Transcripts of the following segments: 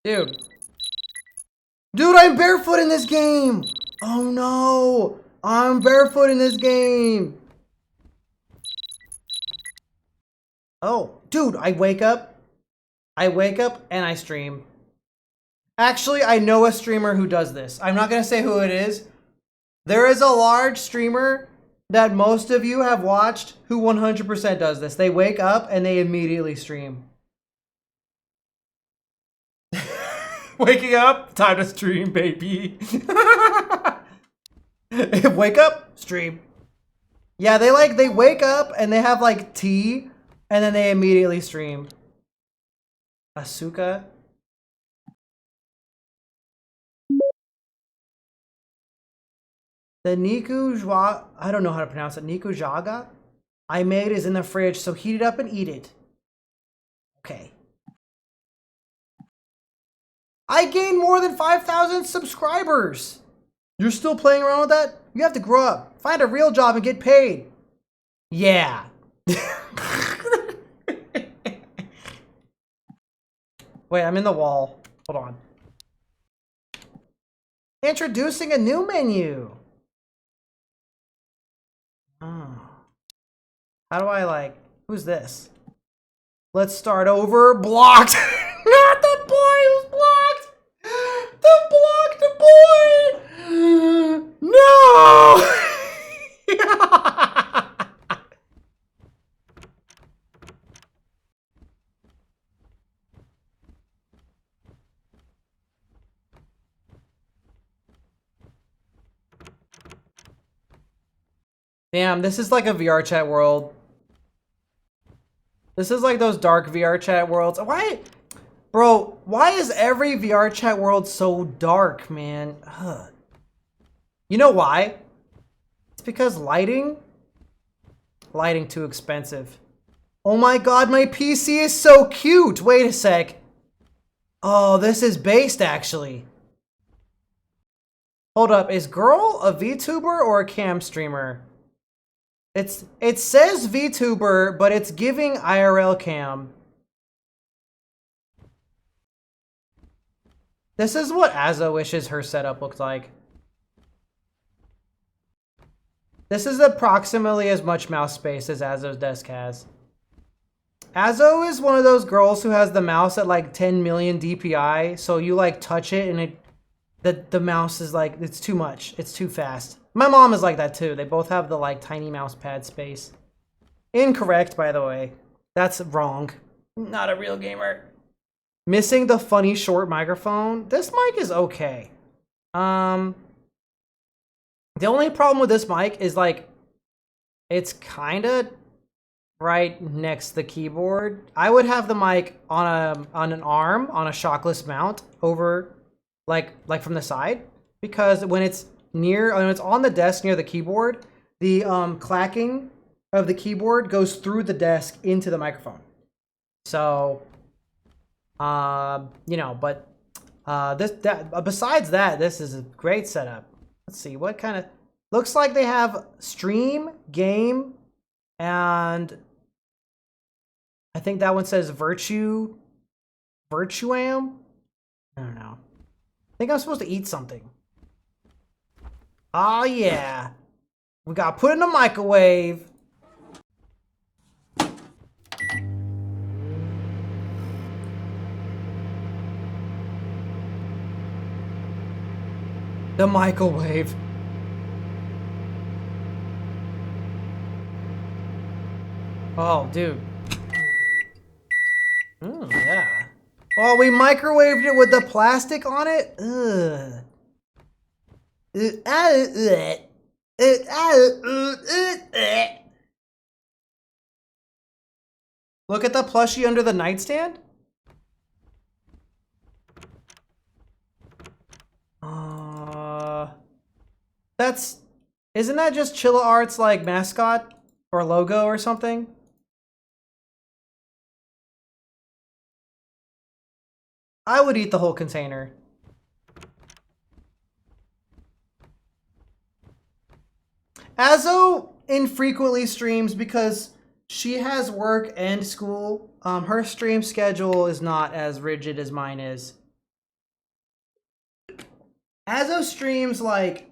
Dude. Dude, I'm barefoot in this game! Oh no! I'm barefoot in this game! Oh, dude, I wake up and I stream. Actually, I know a streamer who does this. I'm not gonna say who it is. There is a large streamer that most of you have watched who 100% does this. They wake up and they immediately stream. Waking up, time to stream, baby. Wake up, stream. Yeah, they wake up and they have like tea and then they immediately stream. Asuka. The Nikujaga, I don't know how to pronounce it. Nikujaga I made is in the fridge, so heat it up and eat it. Okay. I gained more than 5,000 subscribers. You're still playing around with that? You have to grow up. Find a real job and get paid. Yeah. Wait, I'm in the wall. Hold on. Introducing a new menu. Oh. How do I like, who's this? Let's start over. Blocked. Not the boy who's blocked. The blocked boy. No. Damn, this is like a VR chat world. This is like those dark VR chat worlds. Why, bro, why is every VR chat world so dark, man? Ugh. You know why? It's because lighting too expensive. Oh my god, my PC is so cute. Wait a sec. Oh, this is based actually. Hold up, is girl a VTuber or a cam streamer? It says VTuber, but it's giving IRL cam. This is what Azo wishes her setup looked like. This is approximately as much mouse space as Azo's desk has. Azo is one of those girls who has the mouse at like 10 million DPI, so you like touch it and the mouse is like, it's too much. It's too fast. My mom is like that too. They both have the like tiny mouse pad space. Incorrect, by the way. That's wrong. Not a real gamer. Missing the funny short microphone. This mic is okay. The only problem with this mic is like, it's kind of right next to the keyboard. I would have the mic on an arm, on a shockless mount over like from the side, because when it's on the desk near the keyboard, the clacking of the keyboard goes through the desk into the microphone. So, you know, but besides that, this is a great setup. Let's see what kind of, looks like they have stream, game, and I think that one says Virtuam. I don't know. I think I'm supposed to eat something. Oh yeah. We got put in the microwave. The microwave. Oh, dude. Oh, yeah. Oh, we microwaved it with the plastic on it? Ugh. Look at the plushie under the nightstand. Isn't that just Chilla Art's like mascot or logo or something? I would eat the whole container. Azo infrequently streams because she has work and school. Her stream schedule is not as rigid as mine is. Azo streams like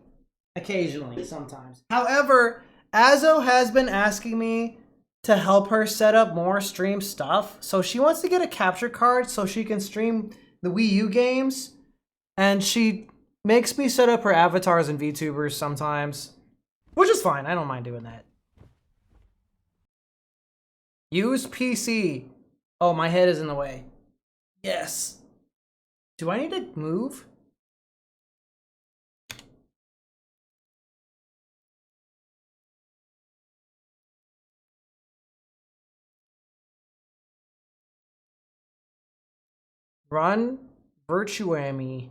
occasionally, sometimes. However, Azo has been asking me to help her set up more stream stuff. So she wants to get a capture card so she can stream the Wii U games. And she makes me set up her avatars and VTubers sometimes. Which is fine. I don't mind doing that. Use PC. Oh, my head is in the way. Yes. Do I need to move? Run Virtuami.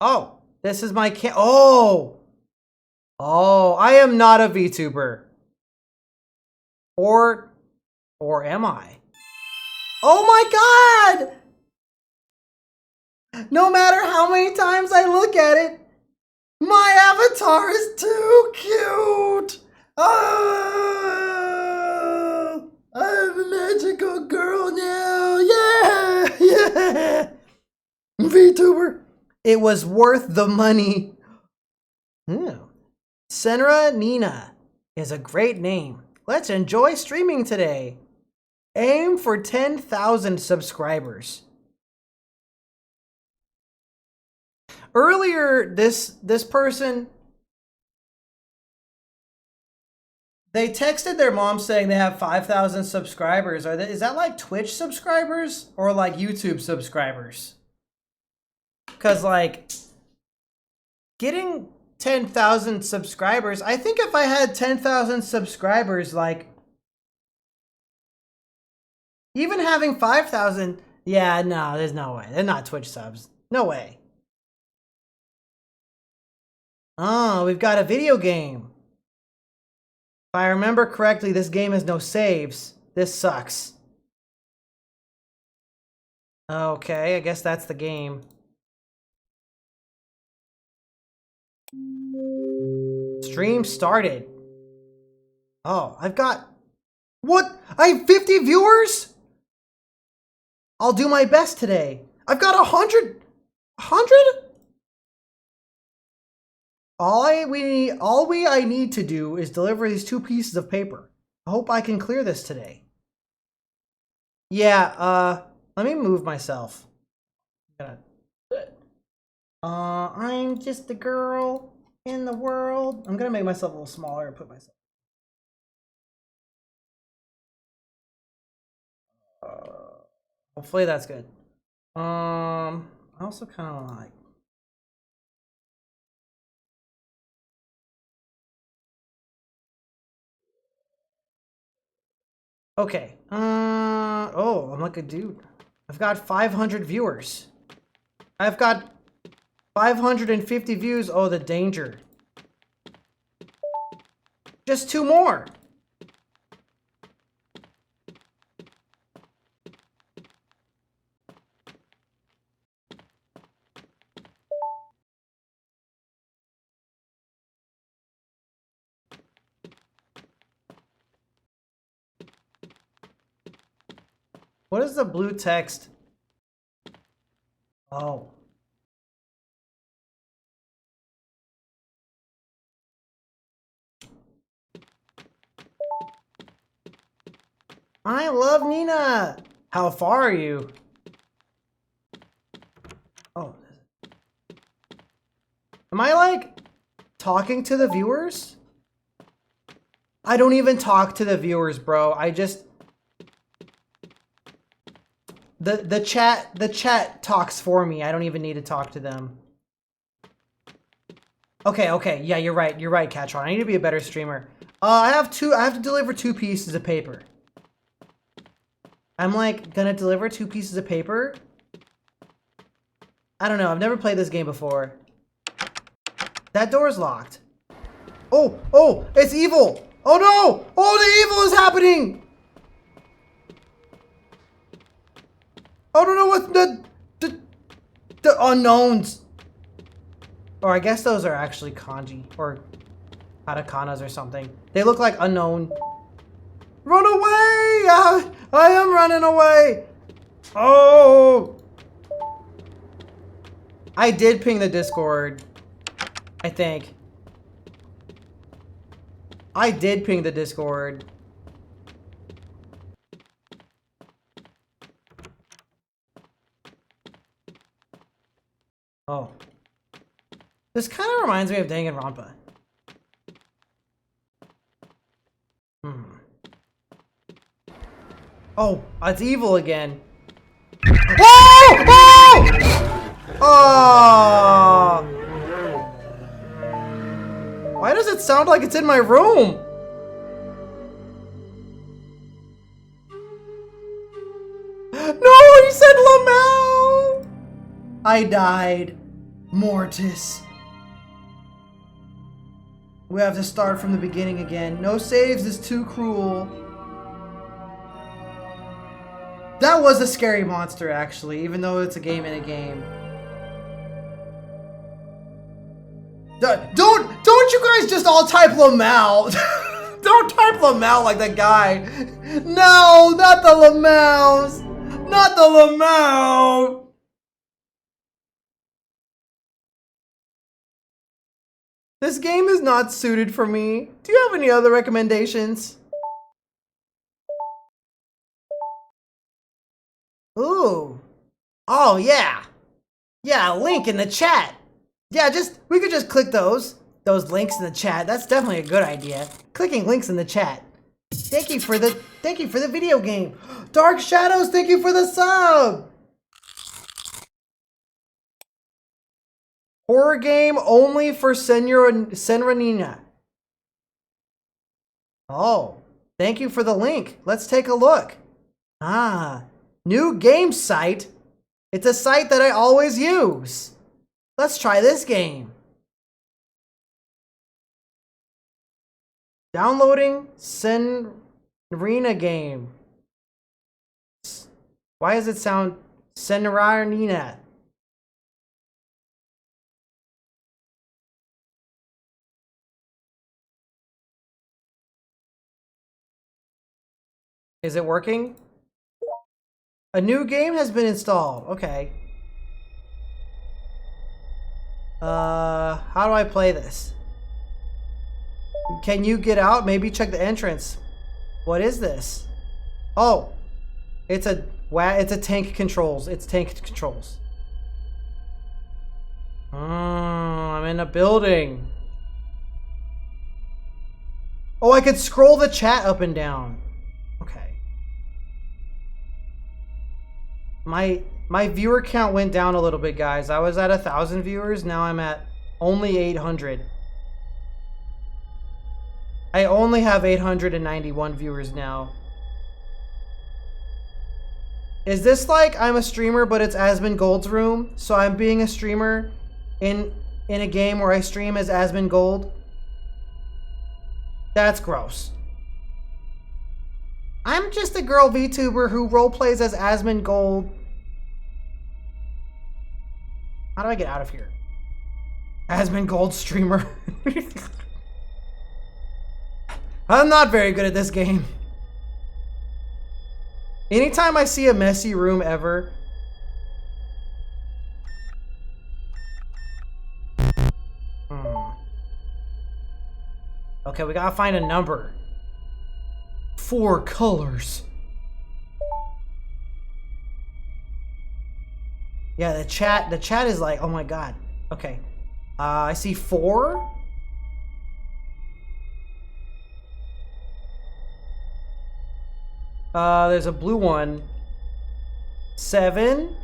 Oh, this is my Oh! Oh, I am not a VTuber. Or am I? Oh my god! No matter how many times I look at it, my avatar is too cute! Oh! I'm a magical girl now! Yeah! Yeah! VTuber! It was worth the money. Senra Nina is a great name. Let's enjoy streaming today. Aim for 10,000 subscribers. Earlier, this person, they texted their mom saying they have 5,000 subscribers. Is that like Twitch subscribers or like YouTube subscribers? Because like getting 10,000 subscribers, I think if I had 10,000 subscribers, like even having 5,000, yeah, no, there's no way. They're not Twitch subs. No way. Oh, we've got a video game. If I remember correctly, this game has no saves. This sucks. Okay, I guess that's the game. Stream started. Oh, I've got... What? I have 50 viewers? I'll do my best today. I've got 100? 100? All I need to do is deliver these 2 pieces of paper. I hope I can clear this today. Yeah, let me move myself. I'm just a girl in the world. I'm gonna make myself a little smaller and put myself. Hopefully that's good. I also kind of like. Okay. Oh, I'm like a dude. I've got 500 viewers. I've got 550 views. Oh, the danger. Just 2 more. What is the blue text? Oh. I love Nina. How far are you? Oh. Am I like talking to the viewers? I don't even talk to the viewers, bro. I just the chat talks for me. I don't even need to talk to them. Okay. Yeah, you're right. You're right, Catron. I need to be a better streamer. I have to deliver 2 pieces of paper. I'm like gonna deliver 2 pieces of paper. I don't know. I've never played this game before. That door is locked. Oh, it's evil. Oh no! Oh, the evil is happening. I don't know what the unknowns. Or I guess those are actually kanji or katakanas or something. They look like unknown. Run away! I am running away. Oh! I did ping the Discord. I think. I did ping the Discord. Oh. This kind of reminds me of Danganronpa. Oh, it's evil again. Whoa! Oh! Oh! Why does it sound like it's in my room? No, he said Lamau! I died. Mortis. We have to start from the beginning again. No saves is too cruel. That was a scary monster, actually, even though it's a game in a game. Don't you guys just all type Lamau? Don't type Lamau like that guy. No, not the Lamaus. Not the Lamau. This game is not suited for me. Do you have any other recommendations? Ooh. Oh, yeah. Yeah, link in the chat. Yeah, we could just click those links in the chat. That's definitely a good idea. Clicking links in the chat. Thank you for the video game. Dark Shadows, thank you for the sub. Horror game only for Senranina. Oh, thank you for the link. Let's take a look. Ah, new game site. It's a site that I always use. Let's try this game. Downloading Senrina game. Why does it sound Senranina? Is it working? A new game has been installed. Okay. How do I play this? Can you get out? Maybe check the entrance. What is this? Oh, it's a tank controls. It's tank controls. I'm in a building. Oh, I could scroll the chat up and down. Okay. My viewer count went down a little bit, guys. I was at 1,000 viewers. Now I'm at only 800. I only have 891 viewers now. Is this like I'm a streamer, but it's Asmon Gold's room? So I'm being a streamer in a game where I stream as Asmon Gold? That's gross. I'm just a girl VTuber who roleplays as Asmon Gold. How do I get out of here? Asmon Gold streamer. I'm not very good at this game. Anytime I see a messy room ever. Okay, we gotta find a number. 4 colors. Yeah, the chat is like, oh my god. Okay. I see 4. There's a blue one. 7.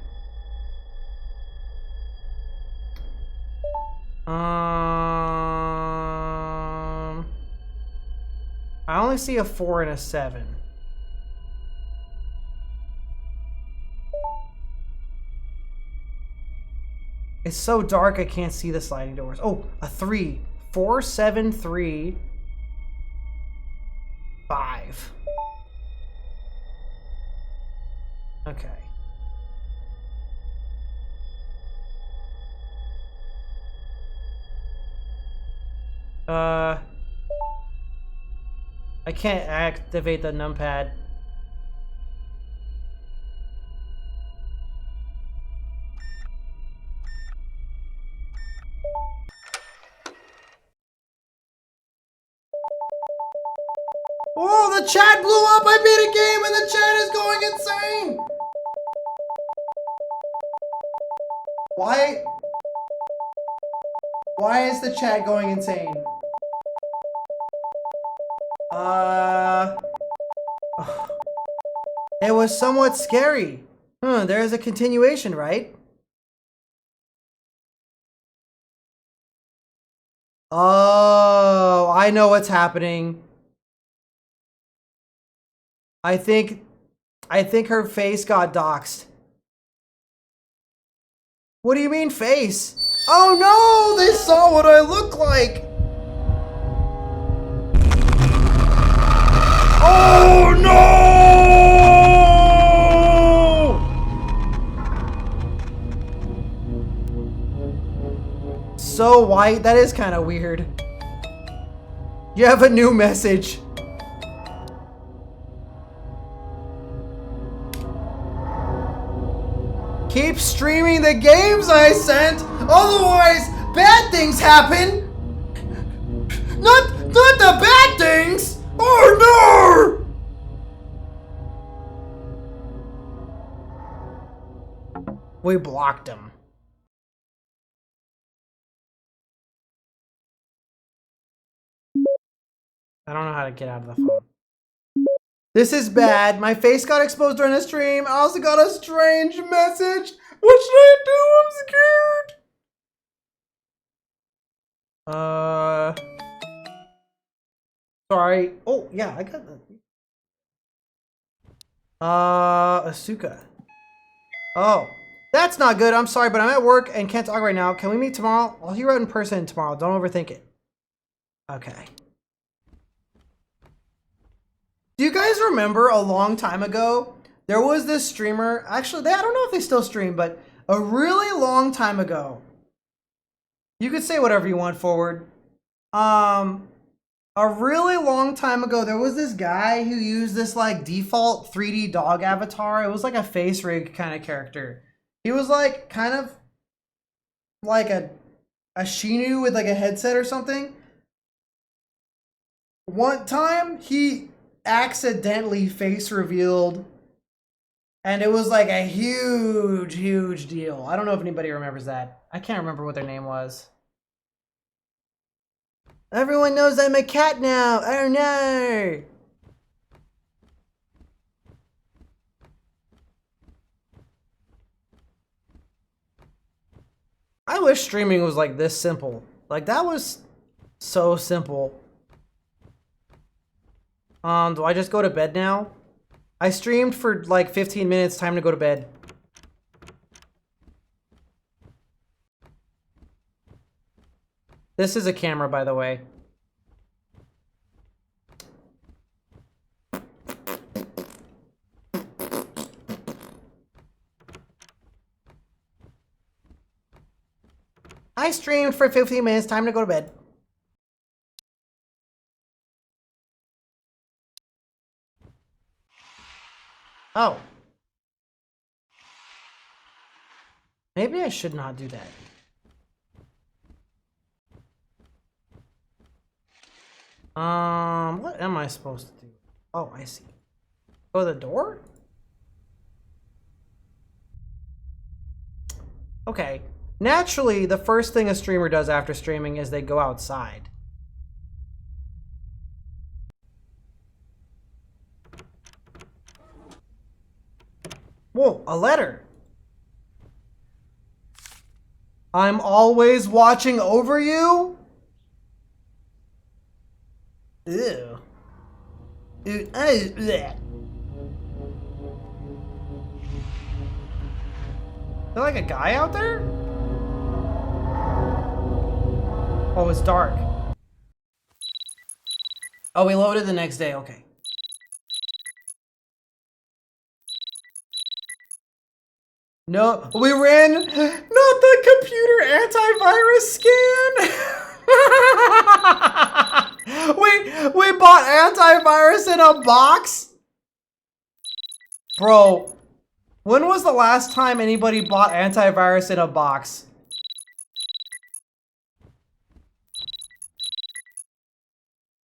I only see a 4 and a 7. It's so dark I can't see the sliding doors. Oh, a 3. 4, 7, 3, 5. Okay. I can't activate the numpad. Oh, the chat blew up! I beat a game and the chat is going insane! Why is the chat going insane? It was somewhat scary. There is a continuation, right? Oh, I know what's happening. I think her face got doxxed. What do you mean face? Oh no, they saw what I look like. Oh no! So white, that is kind of weird. You have a new message. Keep streaming the games I sent, otherwise bad things happen. Not the bad things. Oh no! We blocked him. I don't know how to get out of the phone. This is bad. My face got exposed during the stream. I also got a strange message. What should I do? I'm scared. Sorry. Oh, yeah, I got that. Asuka. Oh, that's not good. I'm sorry, but I'm at work and can't talk right now. Can we meet tomorrow? I'll hear you out in person tomorrow. Don't overthink it. Okay. Do you guys remember a long time ago, there was this streamer, actually, I don't know if they still stream, but a really long time ago, you could say whatever you want forward. A really long time ago, there was this guy who used this like default 3D dog avatar. It was like a face rig kind of character. He was like kind of like a Shinu with like a headset or something. One time, he accidentally face revealed, and it was like a huge deal. I don't know if anybody remembers that. I can't remember what their name was. Everyone knows I'm a cat now. Oh no! I wish streaming was like this simple. Like that was so simple. Do I just go to bed now? I streamed for like 15 minutes, time to go to bed. This is a camera, by the way. I streamed for 15 minutes, time to go to bed. Oh. Maybe I should not do that. What am I supposed to do? Oh, I see. Go to the door? Okay. Naturally, the first thing a streamer does after streaming is they go outside. Whoa, a letter. I'm always watching over you? Ew. Ew. Bleh. Is there like a guy out there? Oh, it's dark. Oh, we loaded the next day, okay. No, we ran not the computer antivirus scan. we bought antivirus in a box. Bro, when was the last time anybody bought antivirus in a box?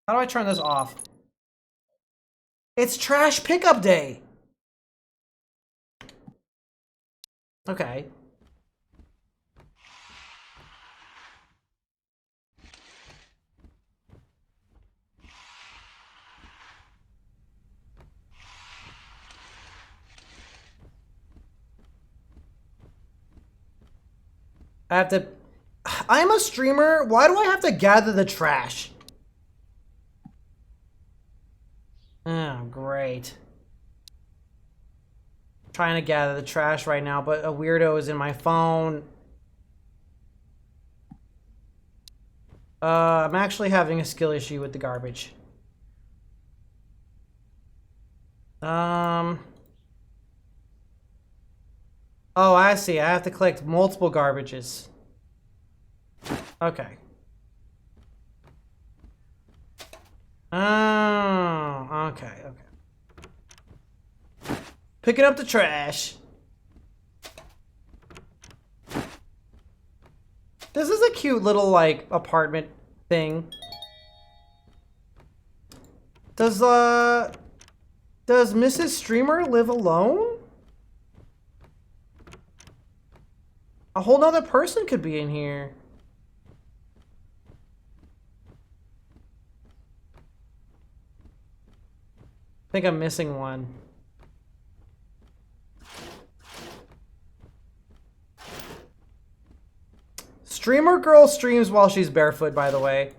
How do I turn this off? It's trash pickup day. Okay. I have to... I'm a streamer. Why do I have to gather the trash? Oh, great. Trying to gather the trash right now, but a weirdo is in my phone. I'm actually having a skill issue with the garbage. Oh, I see. I have to collect multiple garbages. Okay. Oh, okay, okay. Picking up the trash. This is a cute little, like, apartment thing. Does Mrs. Streamer live alone? A whole nother person could be in here. I think I'm missing one. Streamer girl streams while she's barefoot, by the way.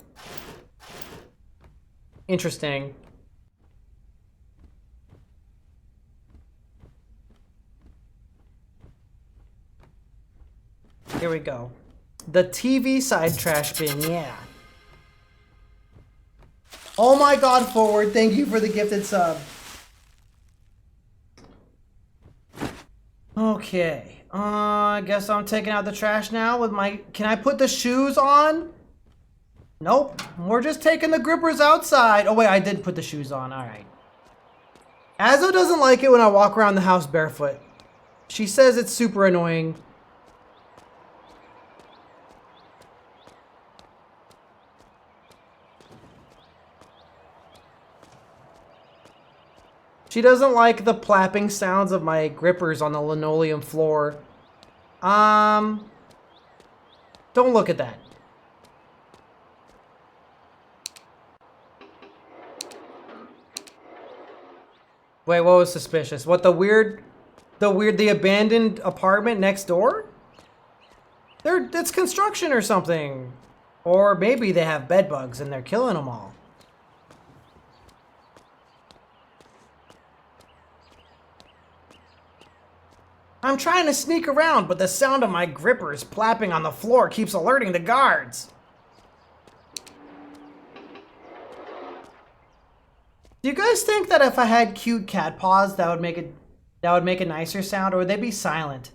Interesting. Here we go. The TV side trash bin, yeah. Oh my god, Forward, thank you for the gifted sub. Okay. I guess I'm taking out the trash now with my... Can I put the shoes on? Nope. We're just taking the grippers outside. Oh wait, I did put the shoes on. Alright. Azo doesn't like it when I walk around the house barefoot. She says it's super annoying. She doesn't like the plapping sounds of my grippers on the linoleum floor. Don't look at that. Wait, what was suspicious? What, the abandoned apartment next door? It's construction or something. Or maybe they have bed bugs and they're killing them all. I'm trying to sneak around, but the sound of my grippers plapping on the floor keeps alerting the guards. Do you guys think that if I had cute cat paws, that would make a nicer sound, or would they be silent?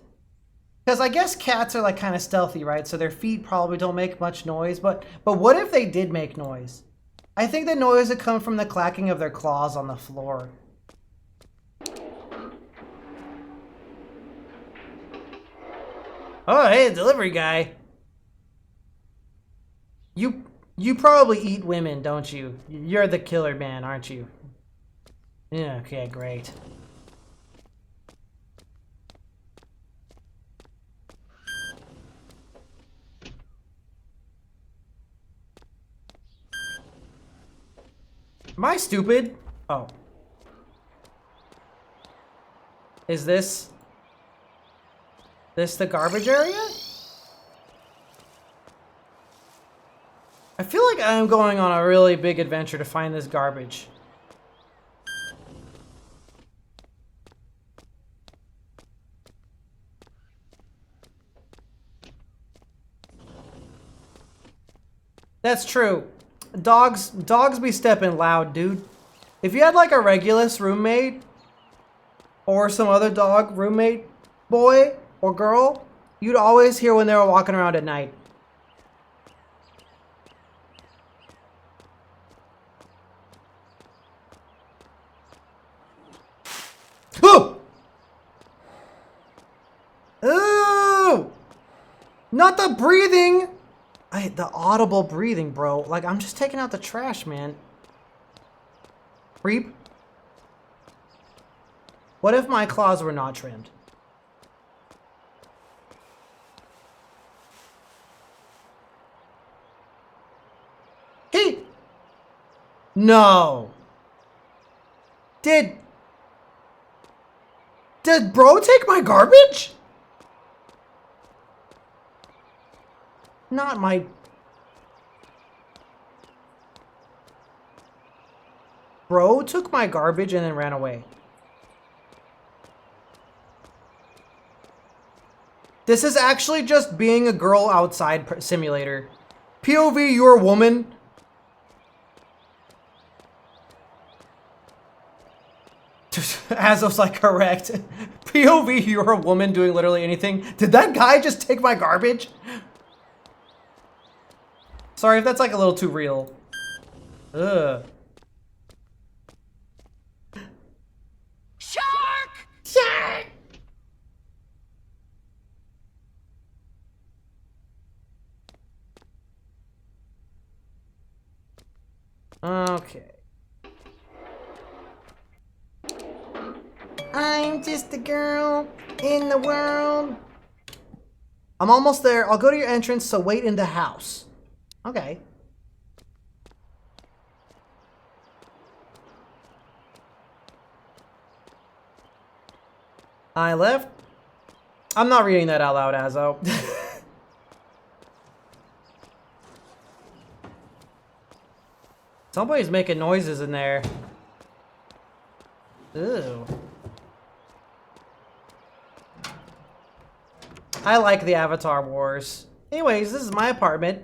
Because I guess cats are like kind of stealthy, right? So their feet probably don't make much noise, but what if they did make noise? I think the noise would come from the clacking of their claws on the floor. Oh, hey, delivery guy. You probably eat women, don't you? You're the killer man, aren't you? Yeah, okay, great. Am I stupid? Oh. Is this the garbage area? I feel like I am going on a really big adventure to find this garbage. That's true. Dogs be stepping loud, dude. If you had like a Regulus roommate or some other dog roommate, boy or girl, you'd always hear when they were walking around at night. Ooh! Ooh! Not the breathing! The audible breathing, bro. Like, I'm just taking out the trash, man. Creep. What if my claws were not trimmed? No. Did bro take my garbage? Not my... Bro took my garbage and then ran away. This is actually just being a girl outside simulator. POV, you're a woman. Azov's like, correct. POV, you're a woman doing literally anything. Did that guy just take my garbage? Sorry if that's like a little too real. Ugh. Shark! Shark! Okay. I'm just a girl in the world. I'm almost there. I'll go to your entrance, so wait in the house. Okay. I left. I'm not reading that out loud, Azo. Somebody's making noises in there. Ew. I like the Avatar Wars. Anyways, this is my apartment.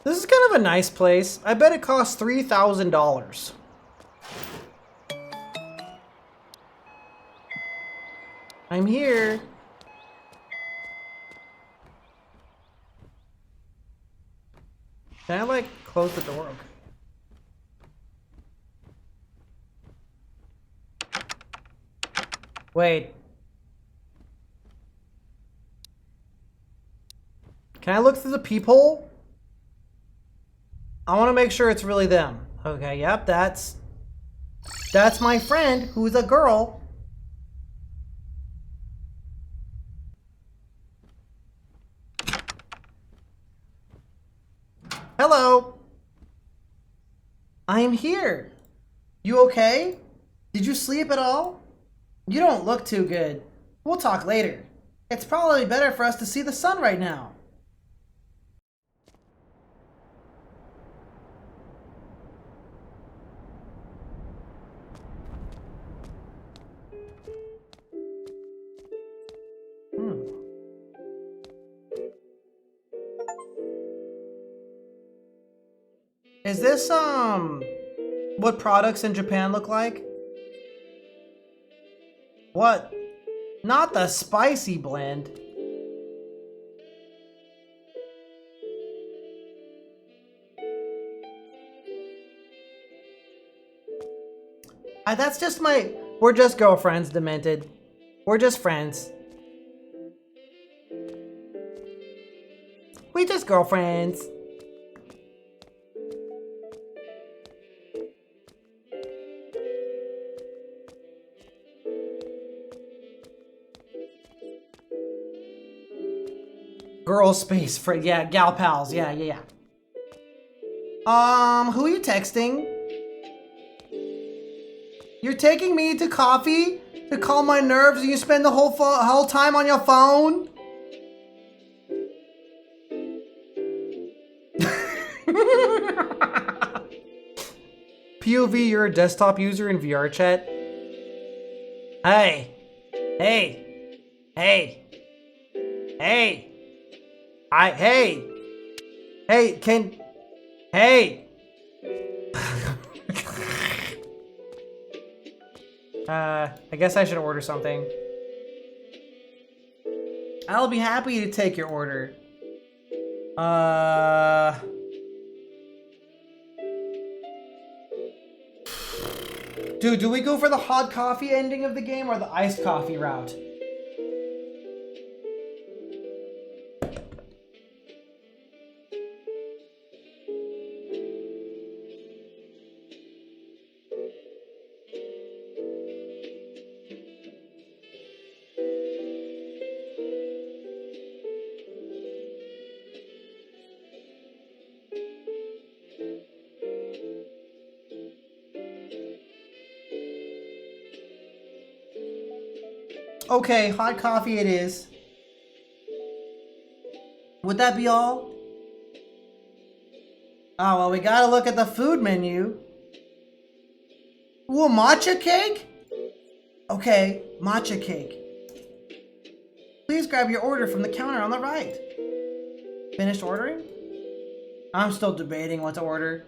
This is kind of a nice place. I bet it costs $3,000. I'm here. Can I, like, close the door? Okay. Wait. Can I look through the peephole? I want to make sure it's really them. Okay, yep, that's my friend who's a girl. Hello. I am here. You okay? Did you sleep at all? You don't look too good. We'll talk later. It's probably better for us to see the sun right now. Is this, what products in Japan look like? What? Not the spicy blend. That's just my... We're just girlfriends, Demented. We're just friends. We just girlfriends. Girl space for, yeah, gal pals, yeah. Who are you texting? You're taking me to coffee to calm my nerves and you spend the whole time on your phone? POV, you're a desktop user in VR chat? Hey, I guess I should order something. I'll be happy to take your order. Dude, do we go for the hot coffee ending of the game or the iced coffee route? Okay, hot coffee it is. Would that be all? Oh, well, we gotta look at the food menu. Ooh, a matcha cake? Okay, matcha cake. Please grab your order from the counter on the right. Finished ordering? I'm still debating what to order.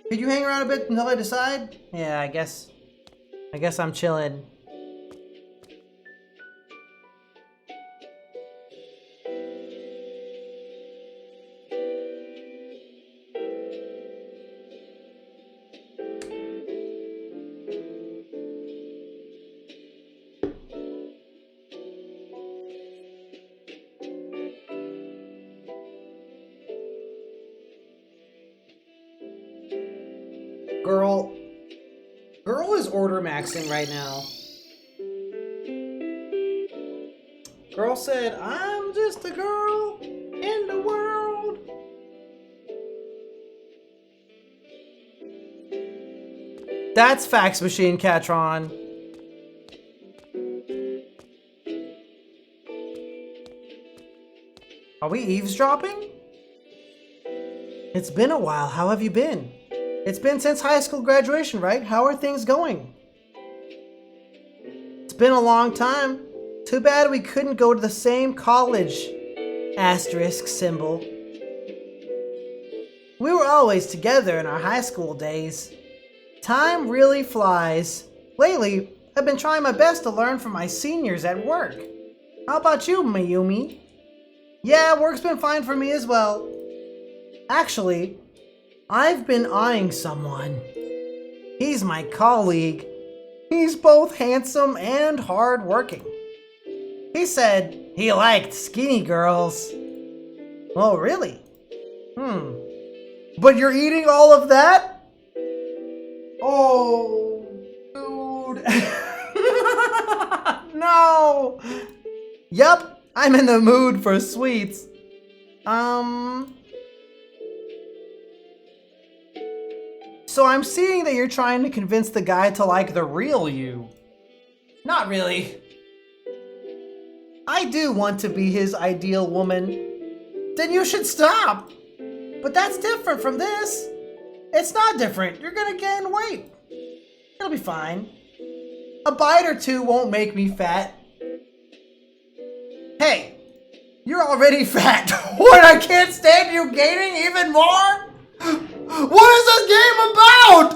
Could you hang around a bit until I decide? Yeah, I guess I'm chilling. Girl is order maxing right now. Girl said, I'm just a girl in the world. That's Fax Machine Catron. Are we eavesdropping? It's been a while. How have you been? It's been since high school graduation, right? How are things going? It's been a long time. Too bad we couldn't go to the same college. Asterisk symbol. We were always together in our high school days. Time really flies. Lately, I've been trying my best to learn from my seniors at work. How about you, Mayumi? Yeah, work's been fine for me as well. Actually, I've been eyeing someone. He's my colleague. He's both handsome and hard-working. He said he liked skinny girls. Oh, really? But you're eating all of that? Oh, dude. No. Yup, I'm in the mood for sweets. So I'm seeing that you're trying to convince the guy to like the real you. Not really. I do want to be his ideal woman. Then you should stop. But that's different from this. It's not different. You're gonna gain weight. It'll be fine. A bite or two won't make me fat. Hey, you're already fat. What, I can't stand you gaining even more? What is this game about?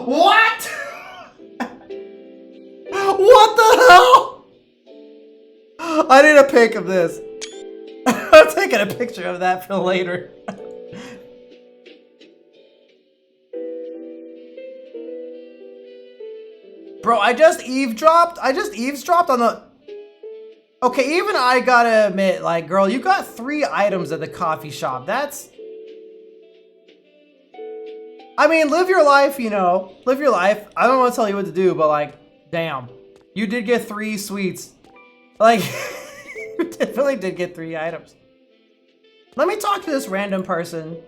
What? What the hell? I need a pic of this. I'm taking a picture of that for later. Bro, I just eavesdropped on the... Okay, even I gotta admit, like, girl, you got 3 items at the coffee shop. That's... I mean, live your life, you know. Live your life. I don't want to tell you what to do, but, like, damn. You did get 3 sweets. Like, you definitely did get 3 items. Let me talk to this random person.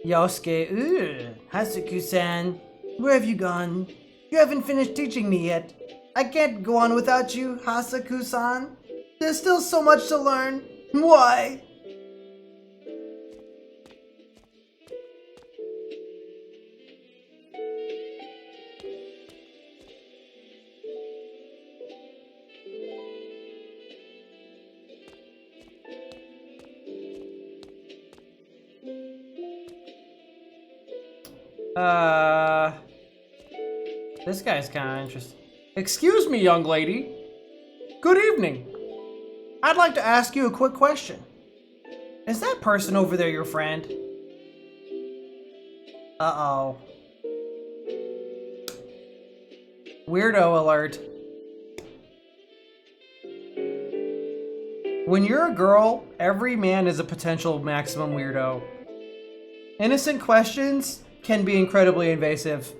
Yosuke, Hasuku-san, where have you gone? You haven't finished teaching me yet. I can't go on without you, Hasuku-san. There's still so much to learn. Why? This guy's kind of interesting. Excuse me, young lady. Good evening. I'd like to ask you a quick question. Is that person over there your friend? Uh-oh. Weirdo alert. When you're a girl, every man is a potential maximum weirdo. Innocent questions can be incredibly invasive.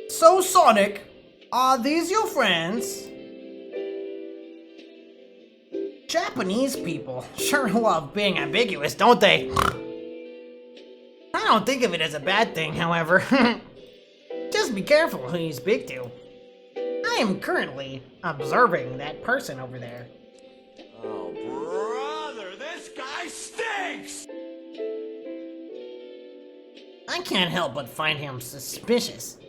So Sonic, are these your friends? Japanese people sure love being ambiguous, don't they? I don't think of it as a bad thing, however. Just be careful who you speak to. I am currently observing that person over there. Oh, brother, this guy stinks! I can't help but find him suspicious.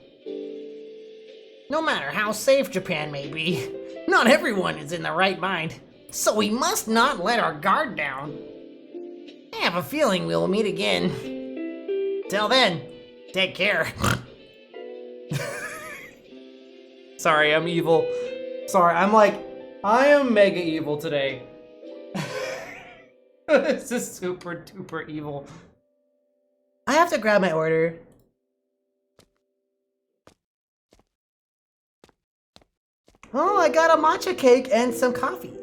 No matter how safe Japan may be, not everyone is in the right mind, so we must not let our guard down. I have a feeling we'll meet again. Till then, take care. Sorry, I'm evil. Sorry, I am mega evil today. This is super duper evil. I have to grab my order. Oh, I got a matcha cake and some coffee.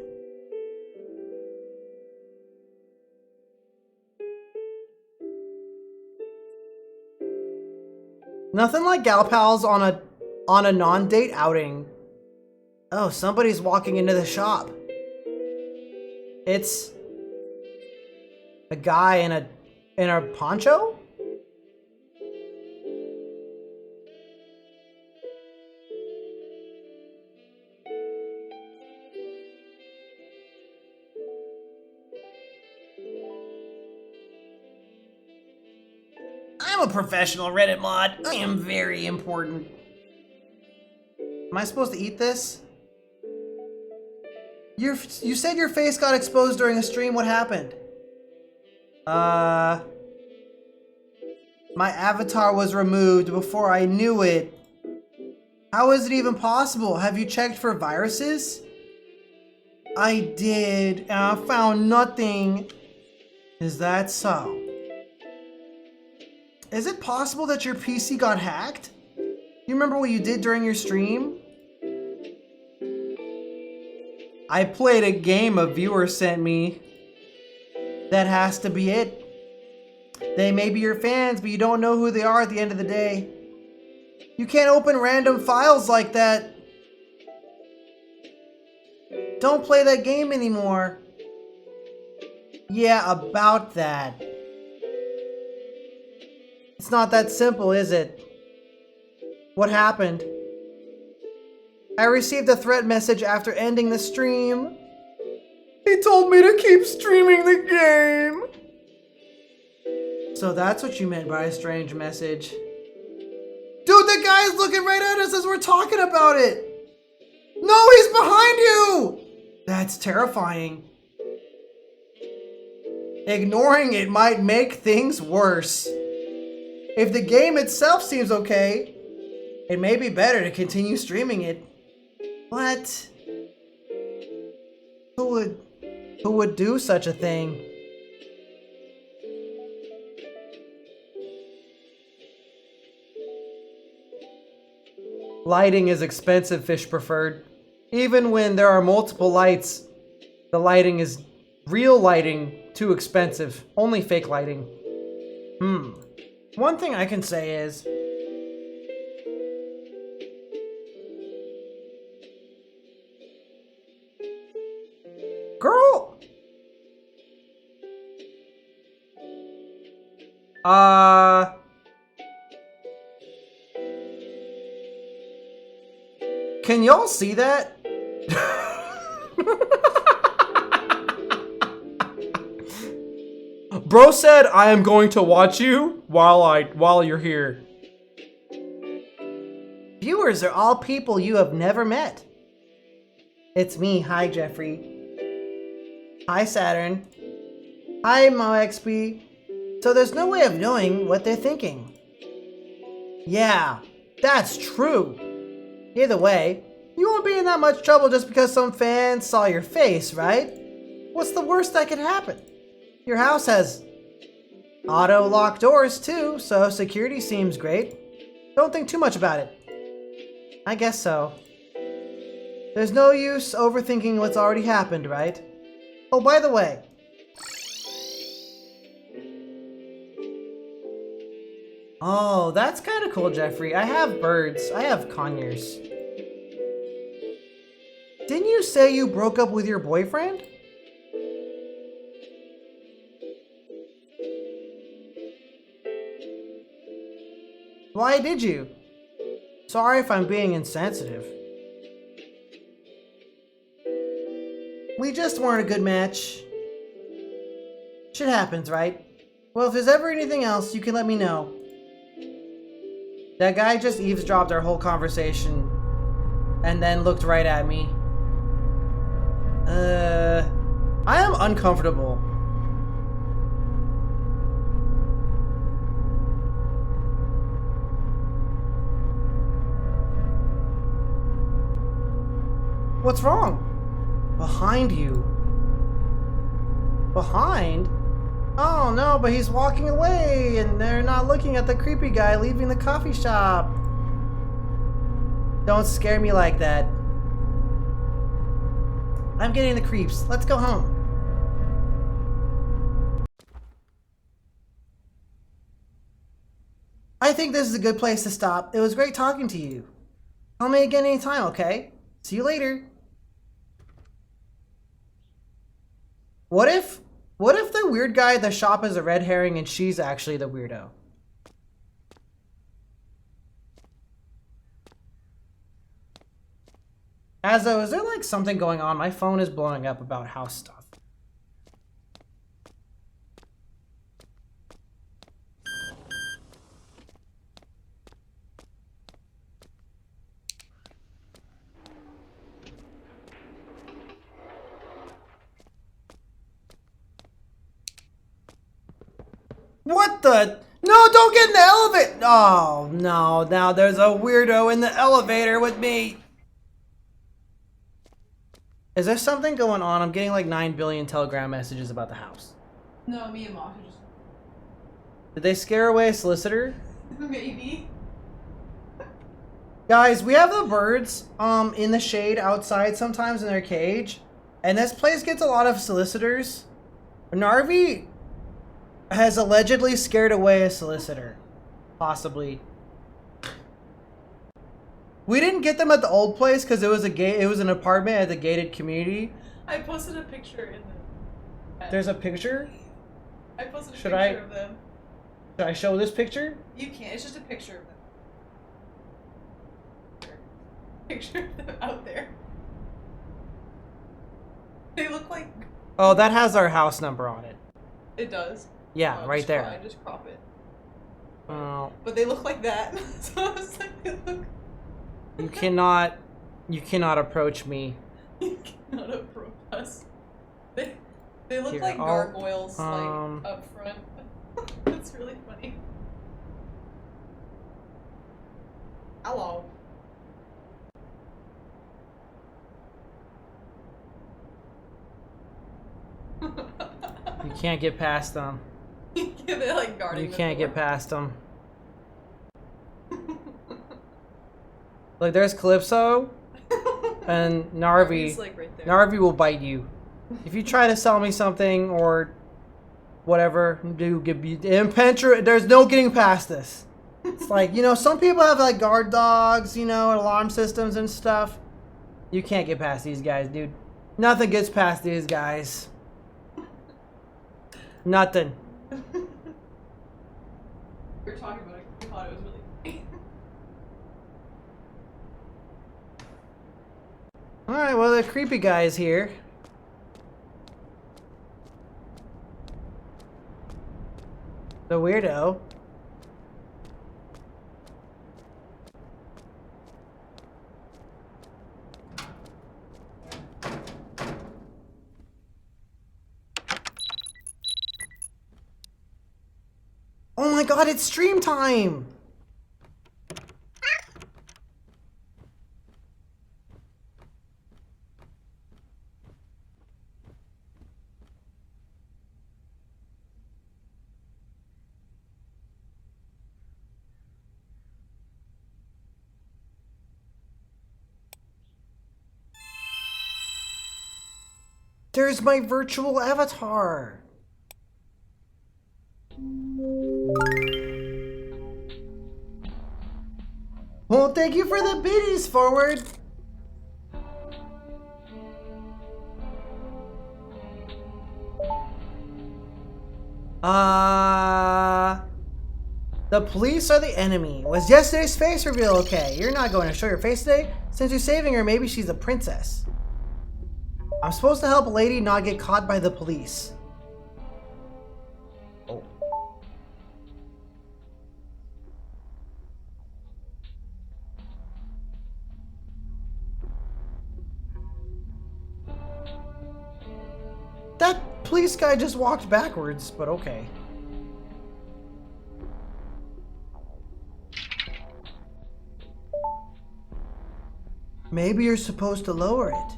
Nothing like gal pals on a non-date outing. Oh, somebody's walking into the shop. It's a guy in a poncho? I'm a professional Reddit mod. I am very important. Am I supposed to eat this? You said your face got exposed during a stream. What happened? My avatar was removed before I knew it. How is it even possible? Have you checked for viruses? I did, and I found nothing. Is that so? Is it possible that your PC got hacked? You remember what you did during your stream? I played a game a viewer sent me. That has to be it. They may be your fans, but you don't know who they are at the end of the day. You can't open random files like that. Don't play that game anymore. Yeah, about that. It's not that simple, is it? What happened? I received a threat message after ending the stream. He told me to keep streaming the game. So that's what you meant by a strange message. Dude, the guy's looking right at us as we're talking about it. No, he's behind you. That's terrifying. Ignoring it might make things worse. If the game itself seems okay, it may be better to continue streaming it. What? Who would do such a thing? Lighting is expensive, Fish Preferred. Even when there are multiple lights, the lighting is real lighting too expensive. Only fake lighting. One thing I can say is, girl, can y'all see that? Bro said, I am going to watch you while you're here. Viewers are all people you have never met. It's me. Hi, Jeffrey. Hi, Saturn. Hi, MoXP. So there's no way of knowing what they're thinking. Yeah, that's true. Either way, you won't be in that much trouble just because some fans saw your face, right? What's the worst that could happen? Your house has auto-lock doors too, so security seems great. Don't think too much about it. I guess so. There's no use overthinking what's already happened, right? Oh, by the way. Oh, that's kind of cool, Jeffrey. I have birds. I have conures. Didn't you say you broke up with your boyfriend? Why did you? Sorry if I'm being insensitive. We just weren't a good match. Shit happens, right? Well, if there's ever anything else, you can let me know. That guy just eavesdropped our whole conversation and then looked right at me. I am uncomfortable. What's wrong? Behind you. Behind? Oh no, but he's walking away and they're not looking at the creepy guy leaving the coffee shop. Don't scare me like that. I'm getting the creeps. Let's go home. I think this is a good place to stop. It was great talking to you. Call me again anytime, okay? See you later. What if the weird guy at the shop is a red herring and she's actually the weirdo? Azzo, is there like something going on? My phone is blowing up about house stuff. What the? No, don't get in the elevator! Oh, no. Now there's a weirdo in the elevator with me. Is there something going on? I'm getting like 9 billion Telegram messages about the house. No, me and Mosh just... Did they scare away a solicitor? Maybe. Guys, we have the birds in the shade outside sometimes in their cage. And this place gets a lot of solicitors. Narvi has allegedly scared away a solicitor. Possibly. We didn't get them at the old place because it was an apartment at the gated community. I posted a picture in the... There's a picture? I posted a Should picture of them. Should I show this picture? You can't, it's just a picture of them. Picture of them out there. They look like... Oh, that has our house number on it. It does? Yeah, Oh, right there. Just crop it. Oh. But they look like that. So I was like, they look... You cannot approach me. You cannot approach us. They look Here, like I'll- gargoyles, like, up front. That's really funny. Hello. You can't get past them. Yeah, they're like guarding You the can't door. get past them. Look, there's Calypso and Narvi. He's like right there. Narvi will bite you. If you try to sell me something or whatever, there's no getting past this. It's like, you know, some people have like guard dogs, you know, alarm systems and stuff. You can't get past these guys, dude. Nothing gets past these guys. Nothing. We were talking about it. We thought it was really funny. Alright, well, the creepy guy is here. The weirdo. Oh my god, it's stream time! There's my virtual avatar! Well, thank you for the biddies, forward! The police are the enemy. Was yesterday's face reveal okay? You're not going to show your face today? Since you're saving her, maybe she's a princess. I'm supposed to help a lady not get caught by the police. Oh. That police guy just walked backwards, but okay. Maybe you're supposed to lower it.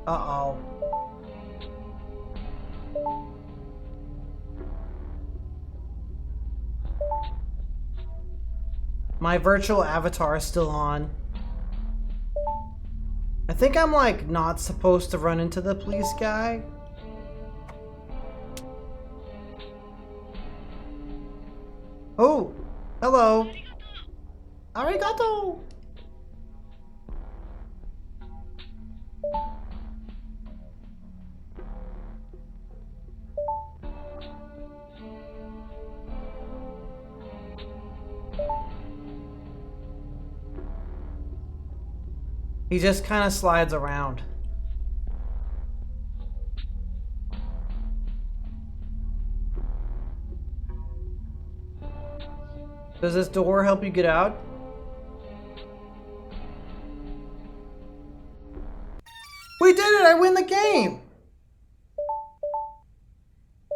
Uh-oh. My virtual avatar is still on. I think I'm like not supposed to run into the police guy. Oh, hello. Arigato. He just kind of slides around. Does this door help you get out? We did it! I win the game!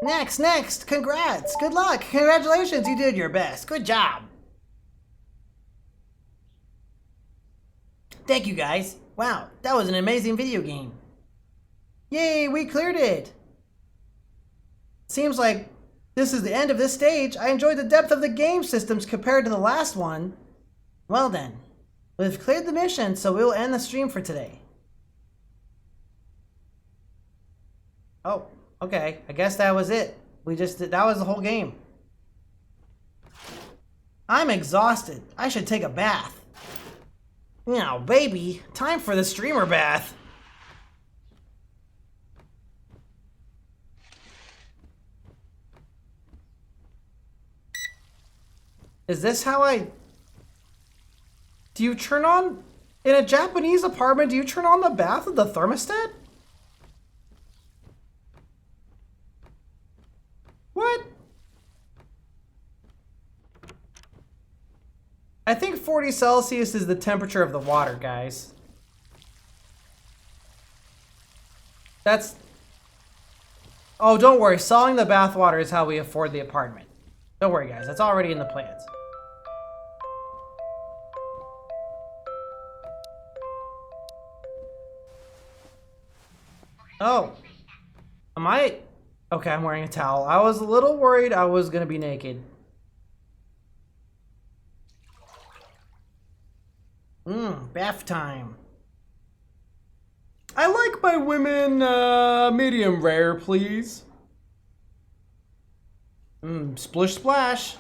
Next! Congrats! Good luck! Congratulations! You did your best. Good job! Thank you, guys. Wow, that was an amazing video game. Yay, we cleared it! Seems like this is the end of this stage. I enjoyed the depth of the game systems compared to the last one. Well then, we've cleared the mission, so we'll end the stream for today. Oh, okay. I guess that was it. That was the whole game. I'm exhausted. I should take a bath. Now, baby, time for the streamer bath. Is this how do you turn on, in a Japanese apartment, do you turn on the bath with the thermostat? What? I think 40 Celsius is the temperature of the water, guys. Oh, don't worry. Selling the bath water is how we afford the apartment. Don't worry, guys. That's already in the plans. Oh. Am I... Okay, I'm wearing a towel. I was a little worried I was gonna be naked. Bath time. I like my women, medium rare, please. Splish splash.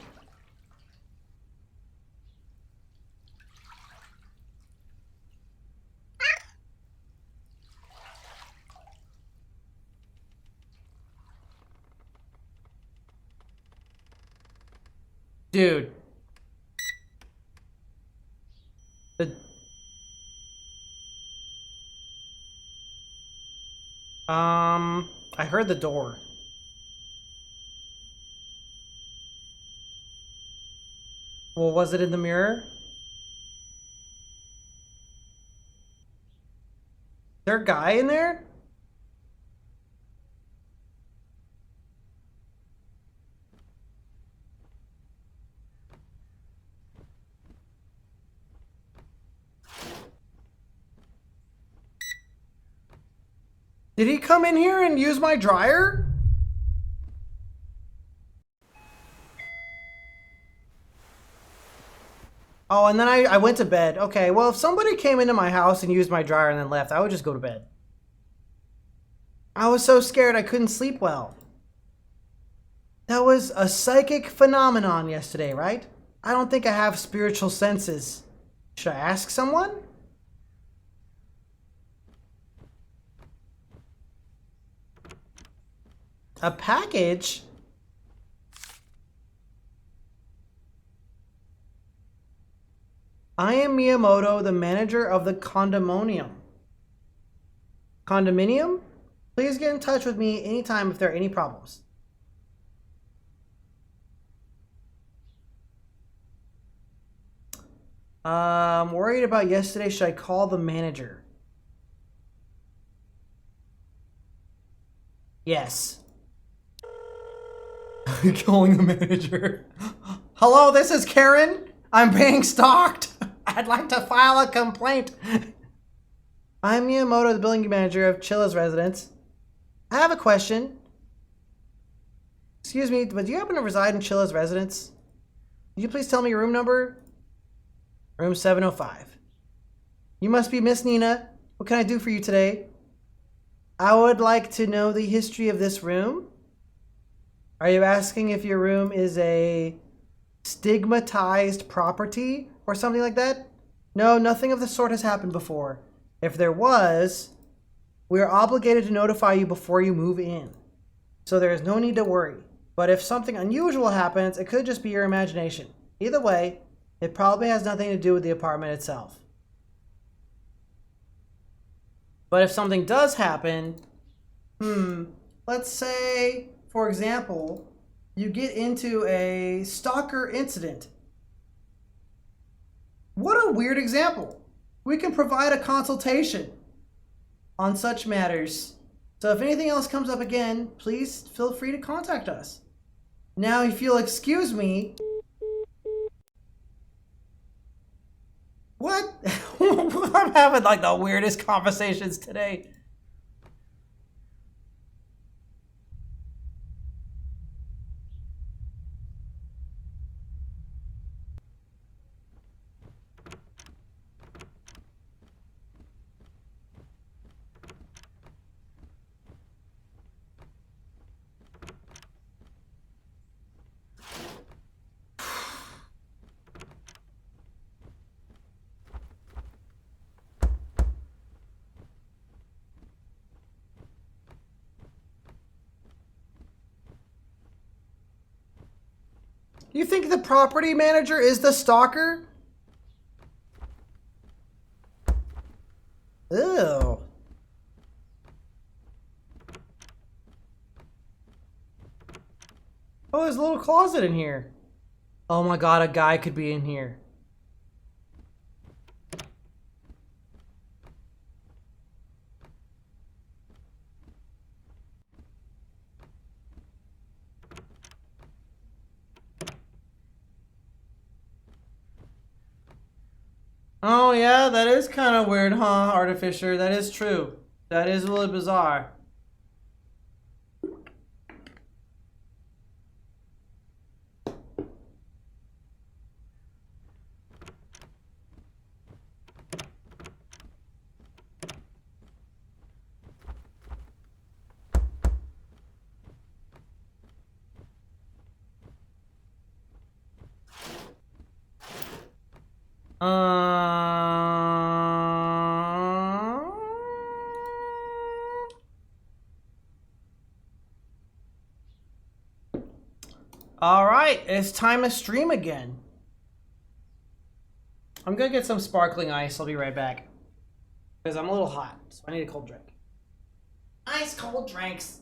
Dude. I heard the door. Well, was it in the mirror? Is there a guy in there? Did he come in here and use my dryer? Oh, and then I went to bed. Okay, well, if somebody came into my house and used my dryer and then left, I would just go to bed. I was so scared I couldn't sleep well. That was a psychic phenomenon yesterday, right? I don't think I have spiritual senses. Should I ask someone? A package? I am Miyamoto, the manager of the condominium. Condominium? Please get in touch with me anytime if there are any problems. Worried about yesterday. Should I call the manager? Yes. Calling the manager. Hello, this is Karen. I'm being stalked. I'd like to file a complaint. I'm Miyamoto, the building manager of Chilla's residence. I have a question. Excuse me, but do you happen to reside in Chilla's residence? Could you please tell me your room number? Room 705. You must be Miss Nina. What can I do for you today? I would like to know the history of this room. Are you asking if your room is a stigmatized property or something like that? No, nothing of the sort has happened before. If there was, we are obligated to notify you before you move in. So there is no need to worry. But if something unusual happens, it could just be your imagination. Either way, it probably has nothing to do with the apartment itself. But if something does happen, let's say, for example, you get into a stalker incident. What a weird example. We can provide a consultation on such matters. So if anything else comes up again, please feel free to contact us. Now, if you'll excuse me. What? I'm having like the weirdest conversations today. You think the property manager is the stalker? Ew. Oh, there's a little closet in here. Oh my god, a guy could be in here. Oh yeah, that is kind of weird, huh, Artificer? That is true. That is a little bizarre. All right, it's time to stream again. I'm gonna get some sparkling ice. I'll be right back. Because I'm a little hot, so I need a cold drink. Ice cold drinks.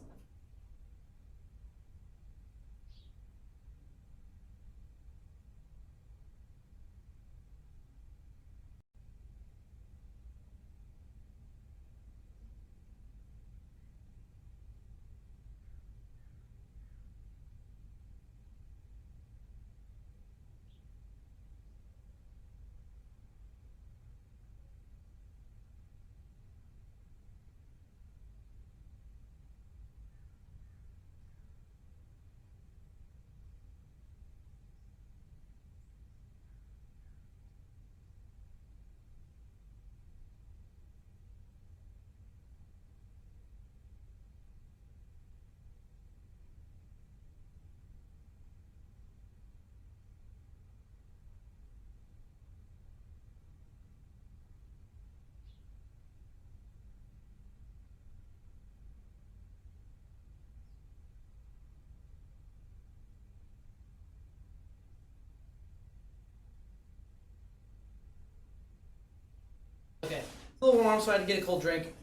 A little warm, so I had to get a cold drink.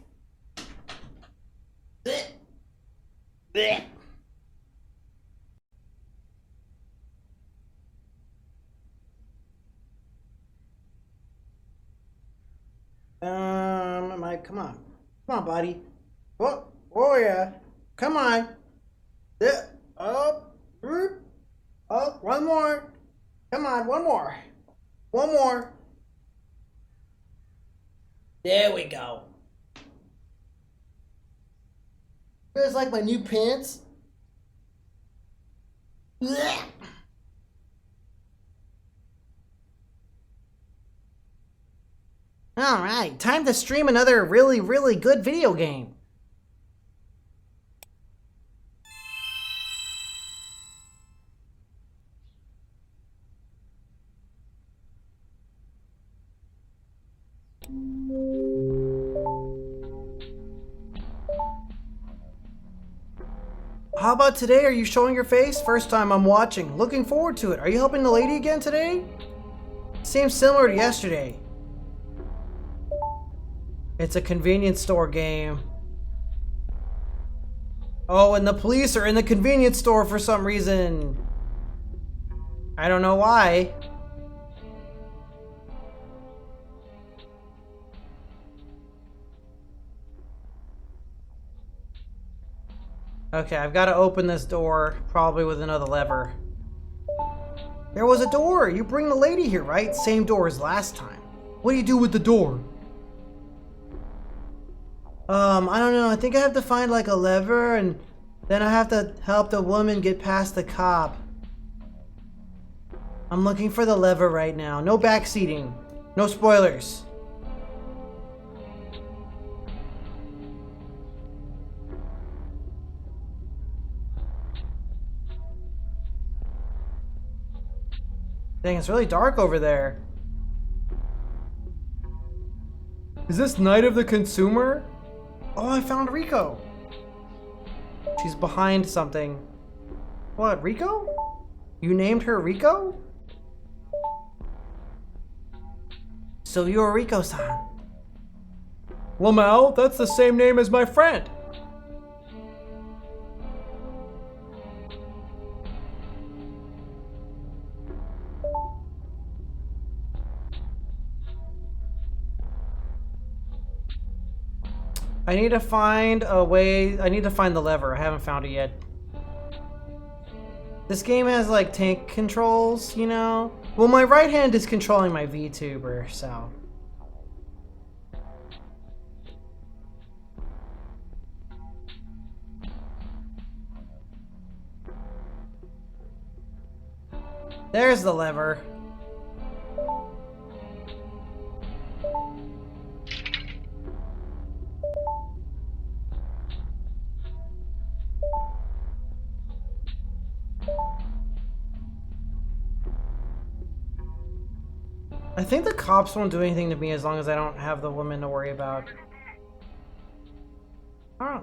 Blech. Come on. Come on, buddy. Oh yeah. Come on. Yeah. Up. Up. One more. Come on, one more. One more. There we go. You guys like my new pants? Blech. Alright, time to stream another really, really good video game. How about today? Are you showing your face? First time I'm watching. Looking forward to it. Are you helping the lady again today? Seems similar to yesterday. It's a convenience store game. Oh, and the police are in the convenience store for some reason. I don't know why. Okay, I've got to open this door, probably with another lever. There was a door! You bring the lady here, right? Same door as last time. What do you do with the door? I don't know. I think I have to find like a lever, and then I have to help the woman get past the cop. I'm looking for the lever right now. No backseating. No spoilers. Dang, it's really dark over there. Is this Night of the Consumer? Oh, I found Rico. She's behind something. What, Rico? You named her Rico? So you're Rico-san. Lamau, that's the same name as my friend. I need to find a way. I need to find the lever. I haven't found it yet. This game has like tank controls, you know? Well, my right hand is controlling my VTuber, so. There's the lever. I think the cops won't do anything to me as long as I don't have the woman to worry about. Oh.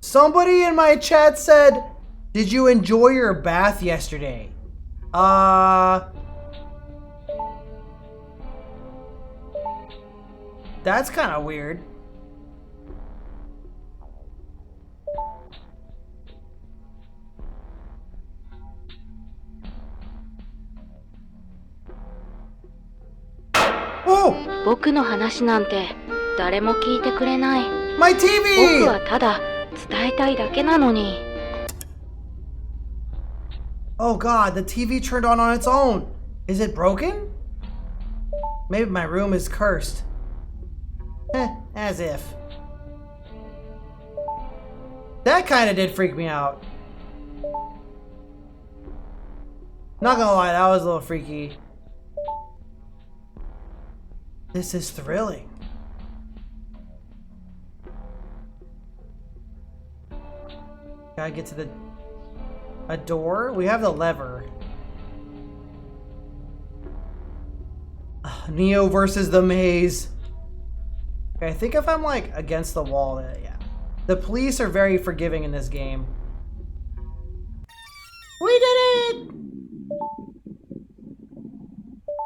Somebody in my chat said, "Did you enjoy your bath yesterday?" That's kind of weird. Oh! 僕の話なんて誰も聞いてくれない。 My 僕 TV! はただ伝えたいだけなのに。 Oh god, the TV turned on its own. Is it broken? Maybe my room is cursed. As if. That kind of did freak me out. Not gonna lie, that was a little freaky. This is thrilling. Gotta get to a door? We have the lever. Neo versus the maze. Okay, I think if I'm like against the wall, yeah. The police are very forgiving in this game. We did it!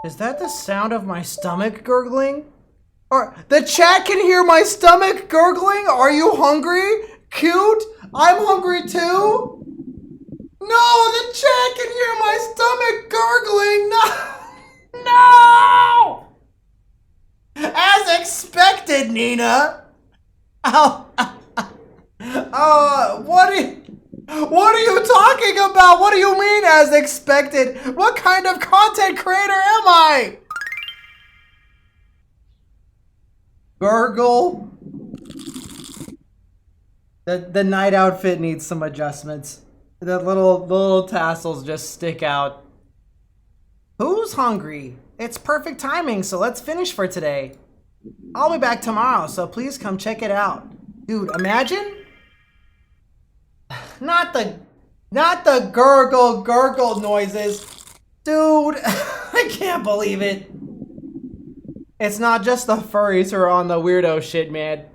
Is that the sound of my stomach gurgling? Or the chat can hear my stomach gurgling. Are you hungry? Cute. I'm hungry too. No, the chat can hear my stomach gurgling. No. No. As expected, Nina. Oh. What are you talking about? What do you mean as expected? What kind of content creator am I? Gurgle. The night outfit needs some adjustments. The little tassels just stick out. Who's hungry? It's perfect timing, so let's finish for today. I'll be back tomorrow, so please come check it out. Dude, imagine. Not the gurgle noises. Dude, I can't believe it. It's not just the furries who are on the weirdo shit, man.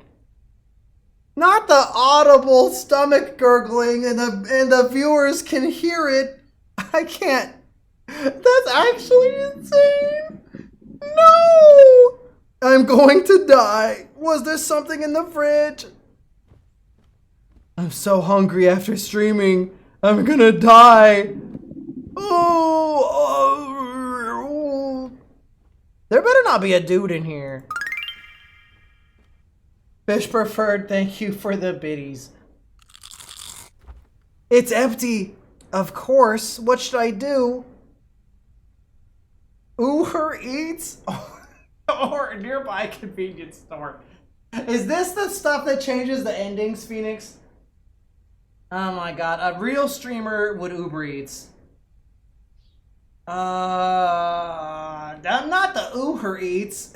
Not the audible stomach gurgling and the viewers can hear it. I can't. That's actually insane. No! I'm going to die. Was there something in the fridge? I'm so hungry after streaming. I'm gonna die. Oh. There better not be a dude in here. Fish preferred, thank you for the biddies. It's empty. Of course. What should I do? Uber Eats or a nearby convenience store. Is this the stuff that changes the endings, Phoenix? Oh my god, a real streamer would Uber Eats. Not the Uber Eats.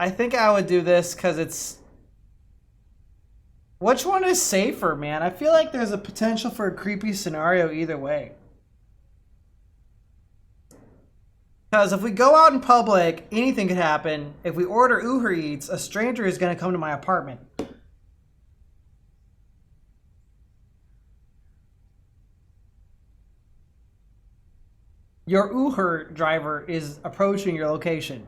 I think I would do this because it's... Which one is safer, man? I feel like there's a potential for a creepy scenario either way. Because if we go out in public, anything could happen. If we order Uber Eats, a stranger is going to come to my apartment. Your Uber driver is approaching your location.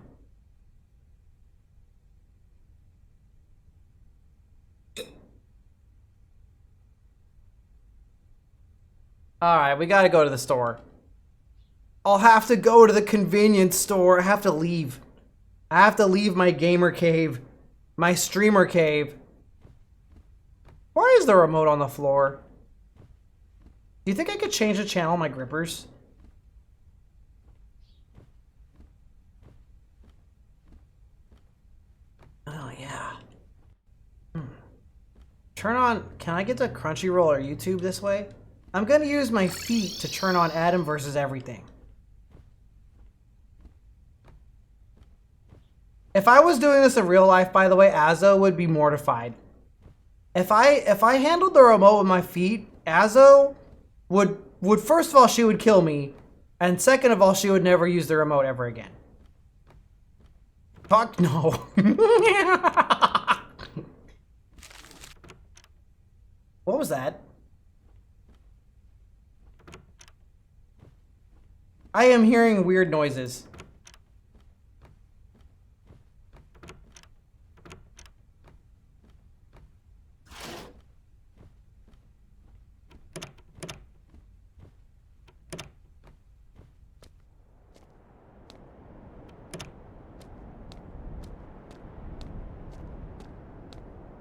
Alright, we gotta go to the store. I'll have to go to the convenience store. I have to leave. I have to leave my gamer cave. My streamer cave. Why is the remote on the floor? Do you think I could change the channel on my grippers? Oh, yeah. Turn on... Can I get to Crunchyroll or YouTube this way? I'm gonna use my feet to turn on Adam versus everything. If I was doing this in real life, by the way, Azo would be mortified. If I handled the remote with my feet, Azo would first of all, she would kill me, and second of all, she would never use the remote ever again. Fuck no. What was that? I am hearing weird noises.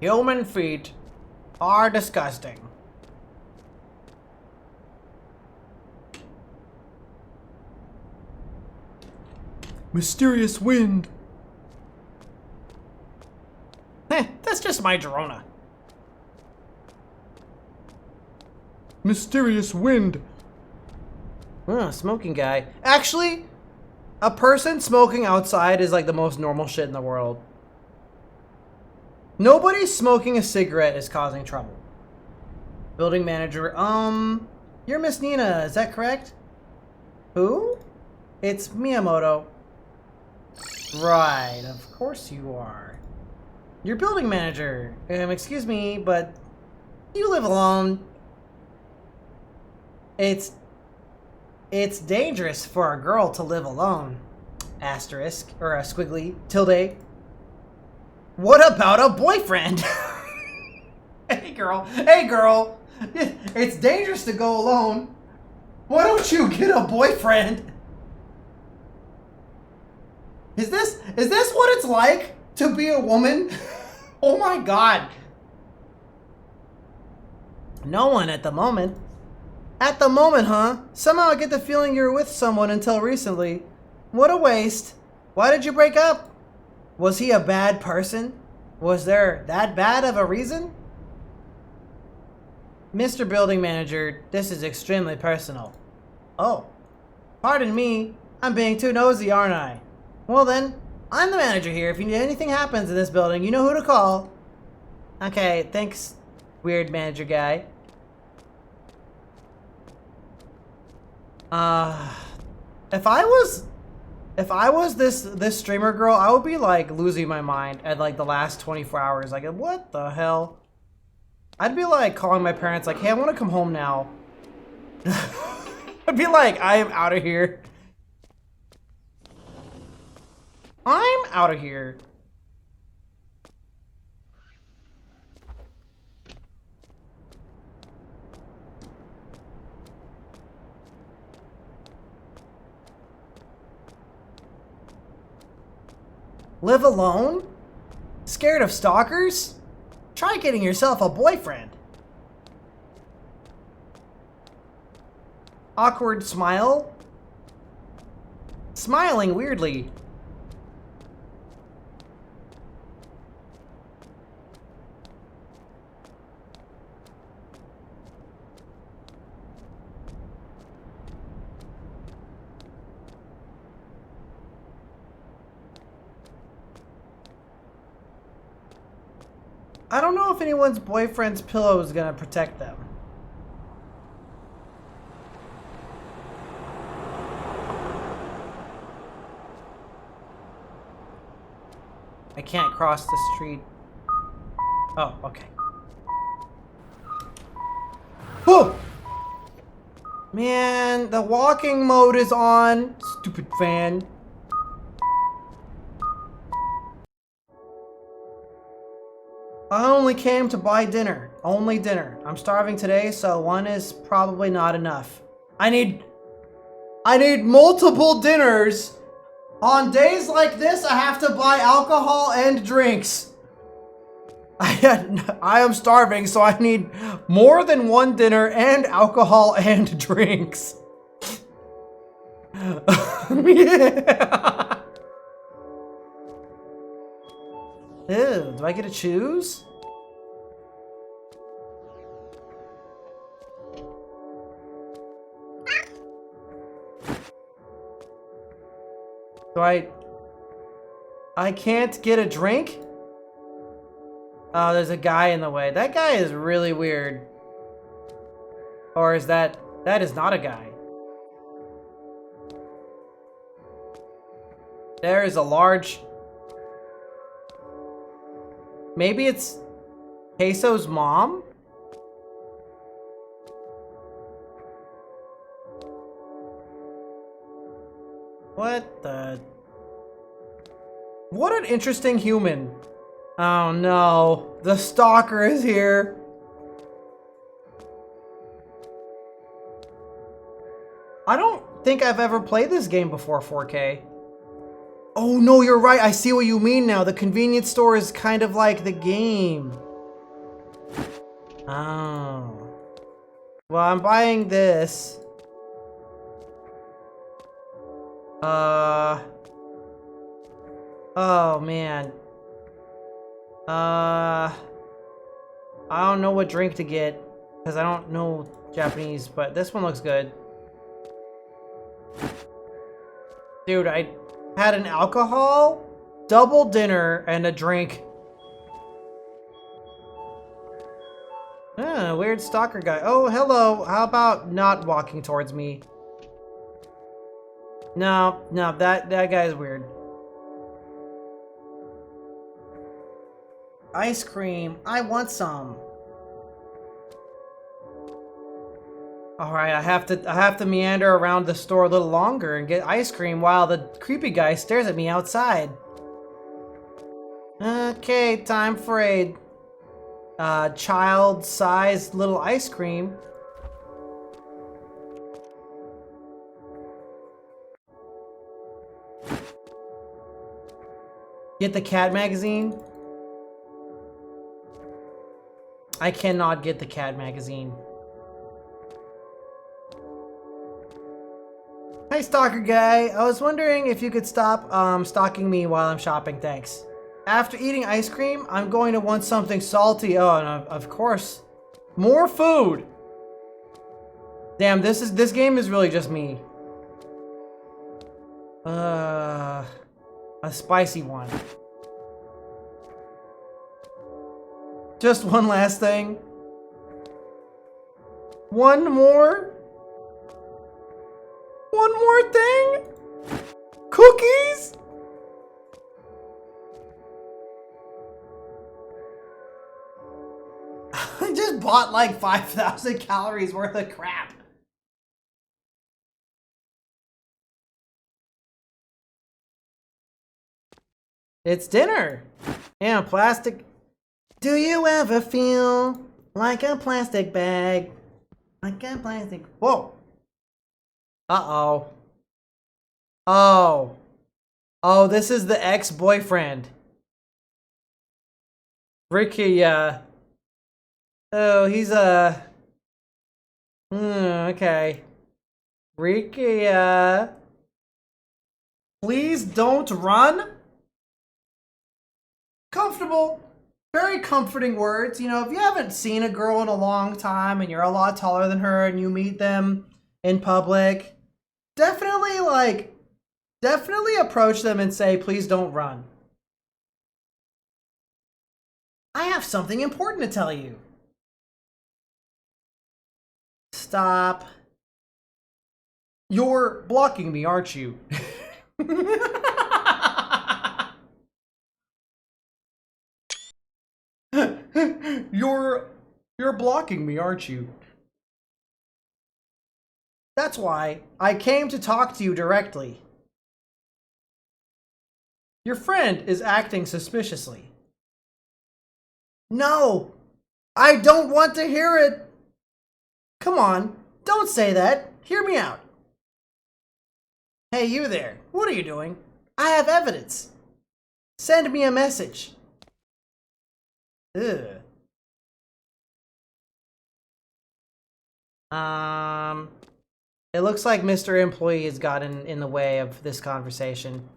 Human feet are disgusting. Mysterious wind. That's just my Drona. Mysterious wind. Smoking guy. Actually, a person smoking outside is like the most normal shit in the world. Nobody smoking a cigarette is causing trouble. Building manager. You're Miss Nina, is that correct? Who? It's Miyamoto. Right, of course you are. You're building manager. Excuse me, but you live alone. It's dangerous for a girl to live alone. Asterisk or a squiggly tilde. What about a boyfriend? Hey girl, it's dangerous to go alone. Why don't you get a boyfriend? Is this what it's like to be a woman? Oh my god. No one at the moment. At the moment, huh? Somehow I get the feeling you were with someone until recently. What a waste. Why did you break up? Was he a bad person? Was there that bad of a reason? Mr. Building Manager, this is extremely personal. Oh, pardon me. I'm being too nosy, aren't I? Well then, I'm the manager here. If anything happens in this building, you know who to call. Okay, thanks, weird manager guy. If I was this streamer girl, I would be like losing my mind at like the last 24 hours. Like, what the hell? I'd be like calling my parents like, hey, I want to come home now. I'd be like, I am out of here. I'm out of here. Live alone? Scared of stalkers? Try getting yourself a boyfriend. Awkward smile? Smiling weirdly. I don't know if anyone's boyfriend's pillow is gonna protect them. I can't cross the street. Oh, okay. Whoa! Man, the walking mode is on. Stupid fan. I only came to buy dinner. Only dinner. I'm starving today, so one is probably not enough. I need multiple dinners. On days like this, I have to buy alcohol and drinks. I am starving, so I need more than one dinner and alcohol and drinks. Yeah. Ew, do I get to choose? Do I can't get a drink? Oh, there's a guy in the way. That guy is really weird. Or is that is not a guy. There is a large... Maybe it's Queso's mom? What the... What an interesting human. Oh no, the stalker is here. I don't think I've ever played this game before 4K. Oh no, you're right. I see what you mean now. The convenience store is kind of like the game. Oh. Well, I'm buying this. Oh man. I don't know what drink to get because I don't know Japanese, but this one looks good. Dude, I had an alcohol, double dinner, and a drink. Weird stalker guy. Oh, hello. How about not walking towards me? No, that guy is weird. Ice cream. I want some. All right, I have to meander around the store a little longer and get ice cream while the creepy guy stares at me outside. Okay, time for a child-sized little ice cream. Get the cat magazine. I cannot get the cat magazine. Hi, stalker guy. I was wondering if you could stop stalking me while I'm shopping, thanks. After eating ice cream, I'm going to want something salty. Oh, and of course, more food. Damn, this game is really just me. A spicy one. Just one last thing. One more thing? Cookies? I just bought like 5,000 calories worth of crap. It's dinner. Yeah, plastic. Do you ever feel like a plastic bag? Like a plastic. Whoa. Uh-oh. Oh. Oh, this is the ex-boyfriend. Ricky, oh, he's okay. Ricky, please don't run. Comfortable. Very comforting words. You know, if you haven't seen a girl in a long time and you're a lot taller than her and you meet them in public, definitely approach them and say, please don't run. I have something important to tell you. Stop. You're blocking me, aren't you? You're blocking me, aren't you? That's why I came to talk to you directly. Your friend is acting suspiciously. No, I don't want to hear it. Come on, don't say that. Hear me out. Hey, you there. What are you doing? I have evidence. Send me a message. Ugh. It looks like Mr. Employee has gotten in the way of this conversation.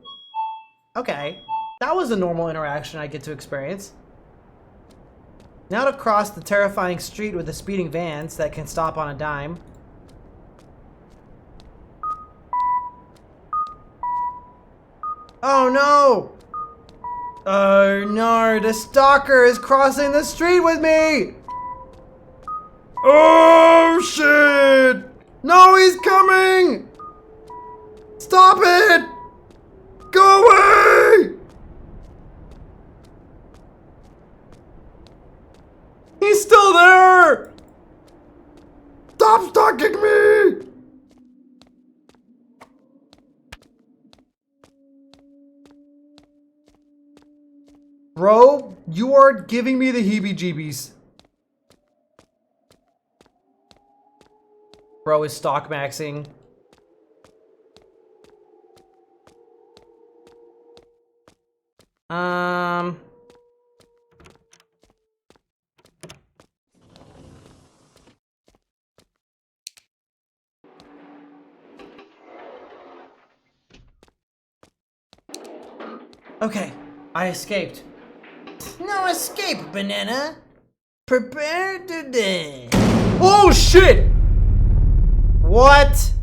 Okay, that was a normal interaction I get to experience. Now to cross the terrifying street with the speeding vans that can stop on a dime. Oh no! Oh no, the stalker is crossing the street with me! Oh shit! No, he's coming! Stop it! Go away! He's still there! Stop stalking me! Bro, you are giving me the heebie-jeebies. Bro is stock maxing. Okay, I escaped. No escape, banana. Prepare to die. Oh shit! What?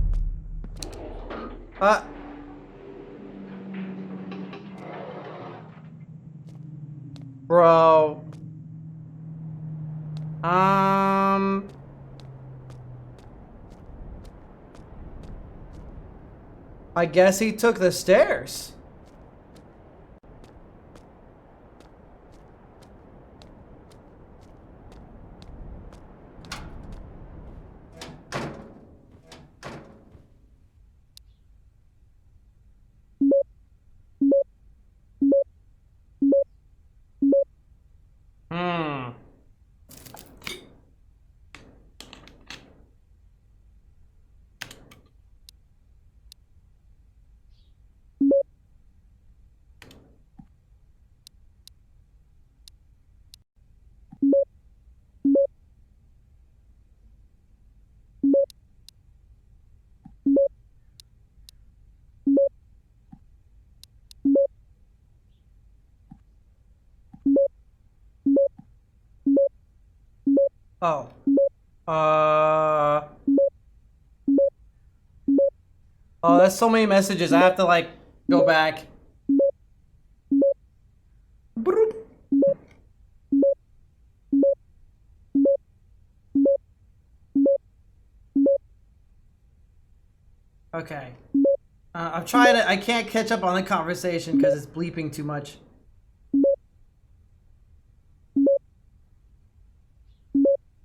Bro. I guess he took the stairs. Oh. Uh... Oh, that's so many messages. I have to, like, go back. Broop. Okay. I'm trying to... I can't catch up on the conversation because it's bleeping too much.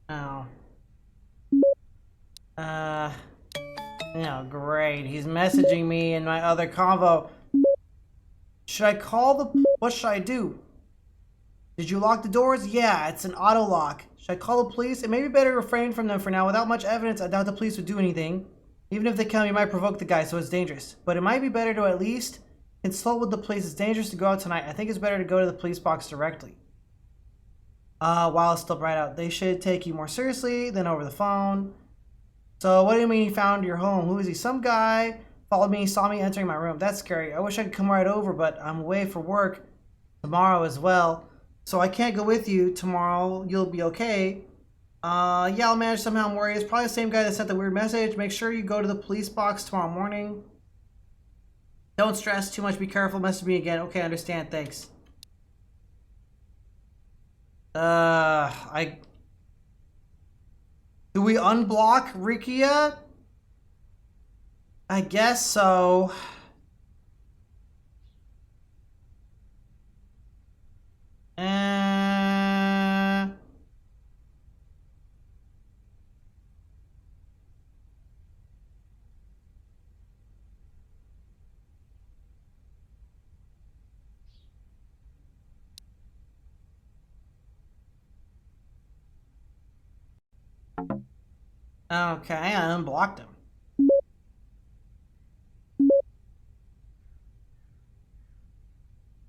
Oh. Yeah, great. He's messaging me in my other convo. Should I call the... What should I do? Did you lock the doors? Yeah, it's an auto lock. Should I call the police? It may be better to refrain from them for now. Without much evidence, I doubt the police would do anything. Even if they come, you might provoke the guy, so it's dangerous. But it might be better to at least consult with the police. It's dangerous to go out tonight. I think it's better to go to the police box directly. While it's still bright out. They should take you more seriously than over the phone. So, what do you mean he found your home? Who is he? Some guy followed me, saw me entering my room. That's scary. I wish I could come right over, but I'm away for work tomorrow as well. So I can't go with you tomorrow. You'll be okay. Yeah, I'll manage somehow. I'm worried. It's probably the same guy that sent the weird message. Make sure you go to the police box tomorrow morning. Don't stress too much. Be careful. Message me again. Okay, I understand. Thanks. Do we unblock Rikia? I guess so. Okay, I unblocked him.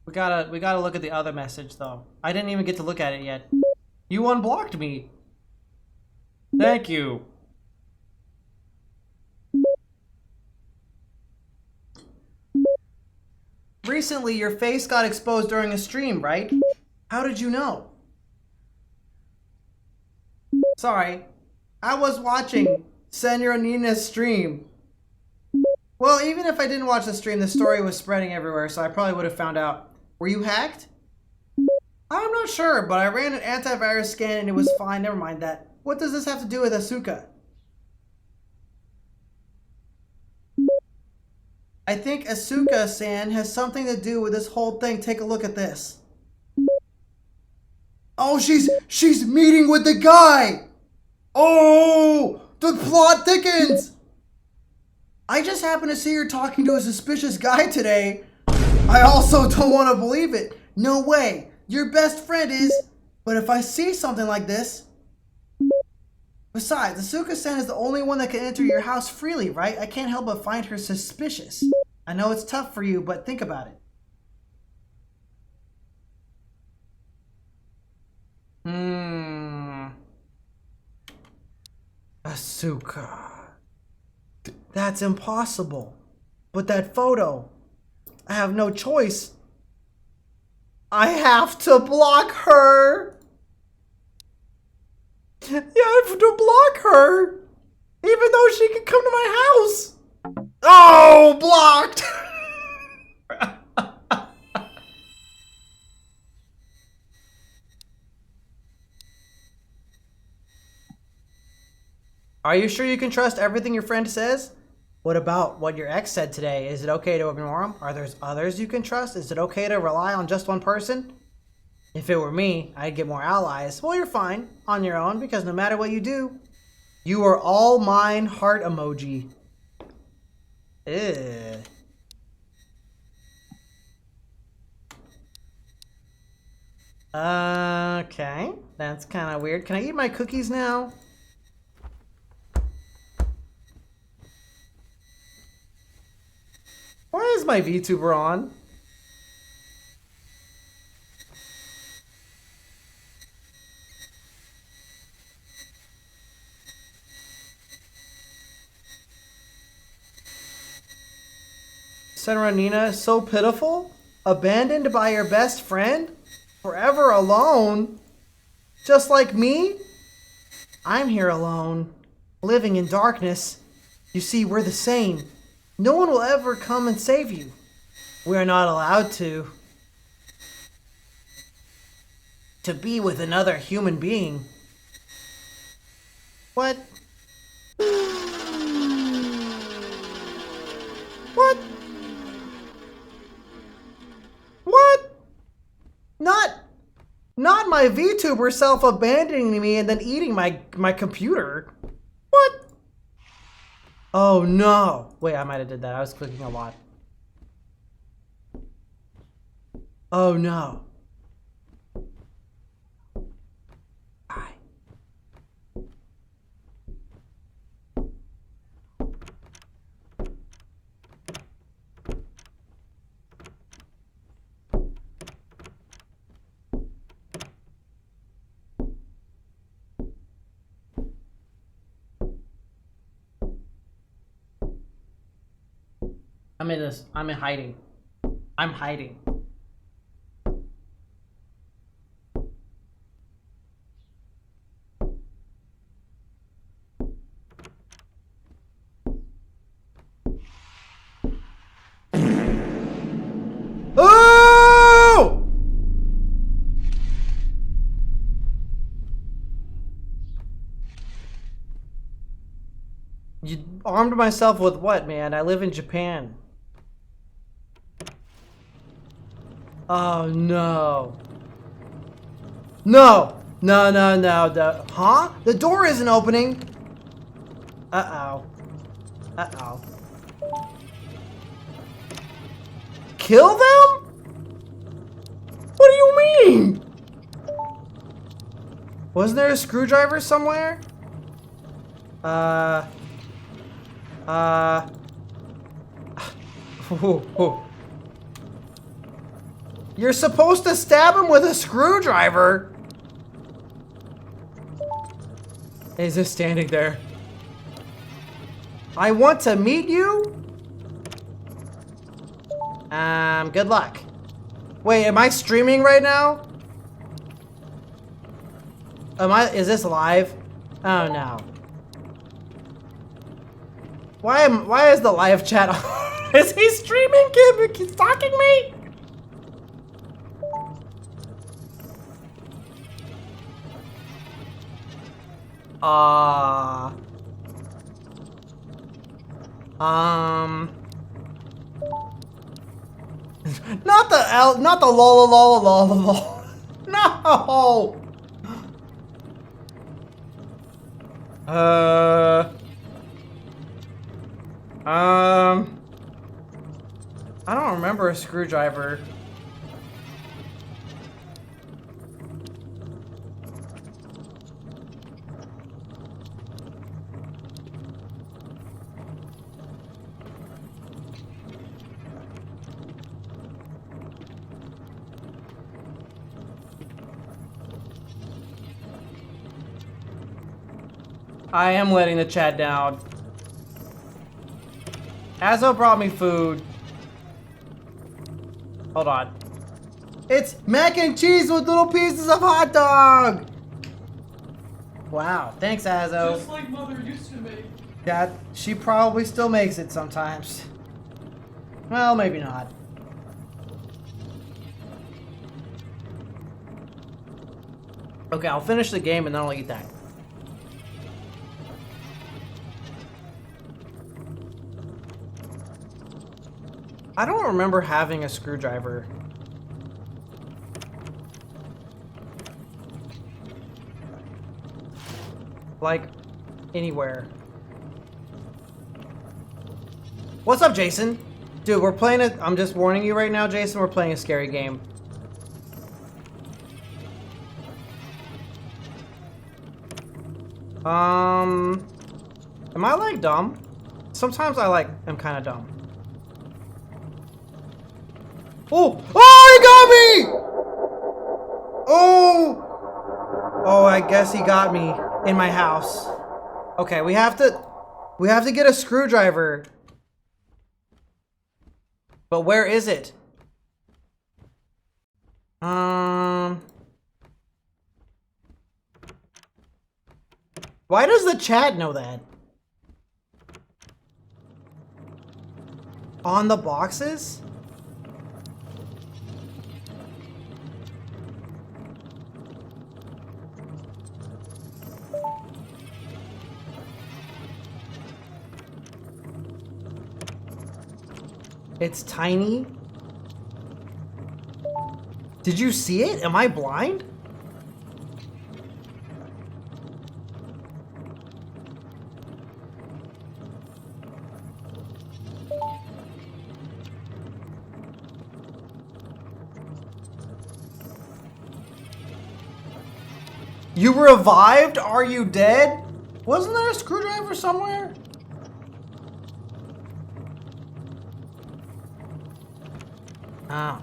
We gotta look at the other message though. I didn't even get to look at it yet. You unblocked me. Thank you. Recently, your face got exposed during a stream, right? How did you know? Sorry. I was watching Senora Nina's stream. Well, even if I didn't watch the stream, the story was spreading everywhere, so I probably would have found out. Were you hacked? I'm not sure, but I ran an antivirus scan and it was fine. Never mind that. What does this have to do with Asuka? I think Asuka-san has something to do with this whole thing. Take a look at this. Oh, she's meeting with the guy! Oh, the plot thickens! I just happened to see her talking to a suspicious guy today. I also don't want to believe it. No way. Your best friend is. But if I see something like this... Besides, Asuka-san is the only one that can enter your house freely, right? I can't help but find her suspicious. I know it's tough for you, but think about it. Asuka. That's impossible. But that photo, I have no choice. I have to block her. Yeah, I have to block her. Even though she can come to my house. Oh, blocked. Are you sure you can trust everything your friend says? What about what your ex said today? Is it okay to ignore him? Are there others you can trust? Is it okay to rely on just one person? If it were me, I'd get more allies. Well, you're fine on your own because no matter what you do, you are all mine. Heart emoji. Ew. Okay, that's kind of weird. Can I eat my cookies now? Why is my VTuber on? Senora Nina, so pitiful? Abandoned by your best friend? Forever alone? Just like me? I'm here alone, living in darkness. You see, we're the same. No one will ever come and save you. We're not allowed to. To be with another human being. What? What? What? Not my VTuber self abandoning me and then eating my computer. What? Oh no. Wait, I might have did that. I was clicking a lot. Oh no. Bye. I'm in this. I'm in hiding. I'm hiding. Oh! You armed myself with what, man? I live in Japan. Oh no. No! No, no, no, no. Huh? The door isn't opening! Uh-oh. Uh-oh. Kill them? What do you mean? Wasn't there a screwdriver somewhere? You're supposed to stab him with a screwdriver. He's just standing there. I want to meet you? Good luck. Wait, am I streaming right now? Is this live? Oh no. Why is the live chat on? Is he streaming? He's talking me? Not the lol lol lol lol. No. I don't remember a screwdriver. I am letting the chat down. Azo brought me food. Hold on. It's mac and cheese with little pieces of hot dog! Wow, thanks Azo. Just like Mother used to make. Yeah, she probably still makes it sometimes. Well, maybe not. Okay, I'll finish the game and then I'll eat that. I don't remember having a screwdriver. Like, anywhere. What's up, Jason? Dude, we're playing it. I'm just warning you right now, Jason, we're playing a scary game. Am I like dumb? Sometimes I like am kind of dumb. Oh! Oh, he got me! Oh! Oh, I guess he got me in my house. Okay, we have to get a screwdriver. But where is it? Why does the chat know that? On the boxes? It's tiny. Did you see it? Am I blind? You revived? Are you dead? Wasn't there a screwdriver somewhere? Oh.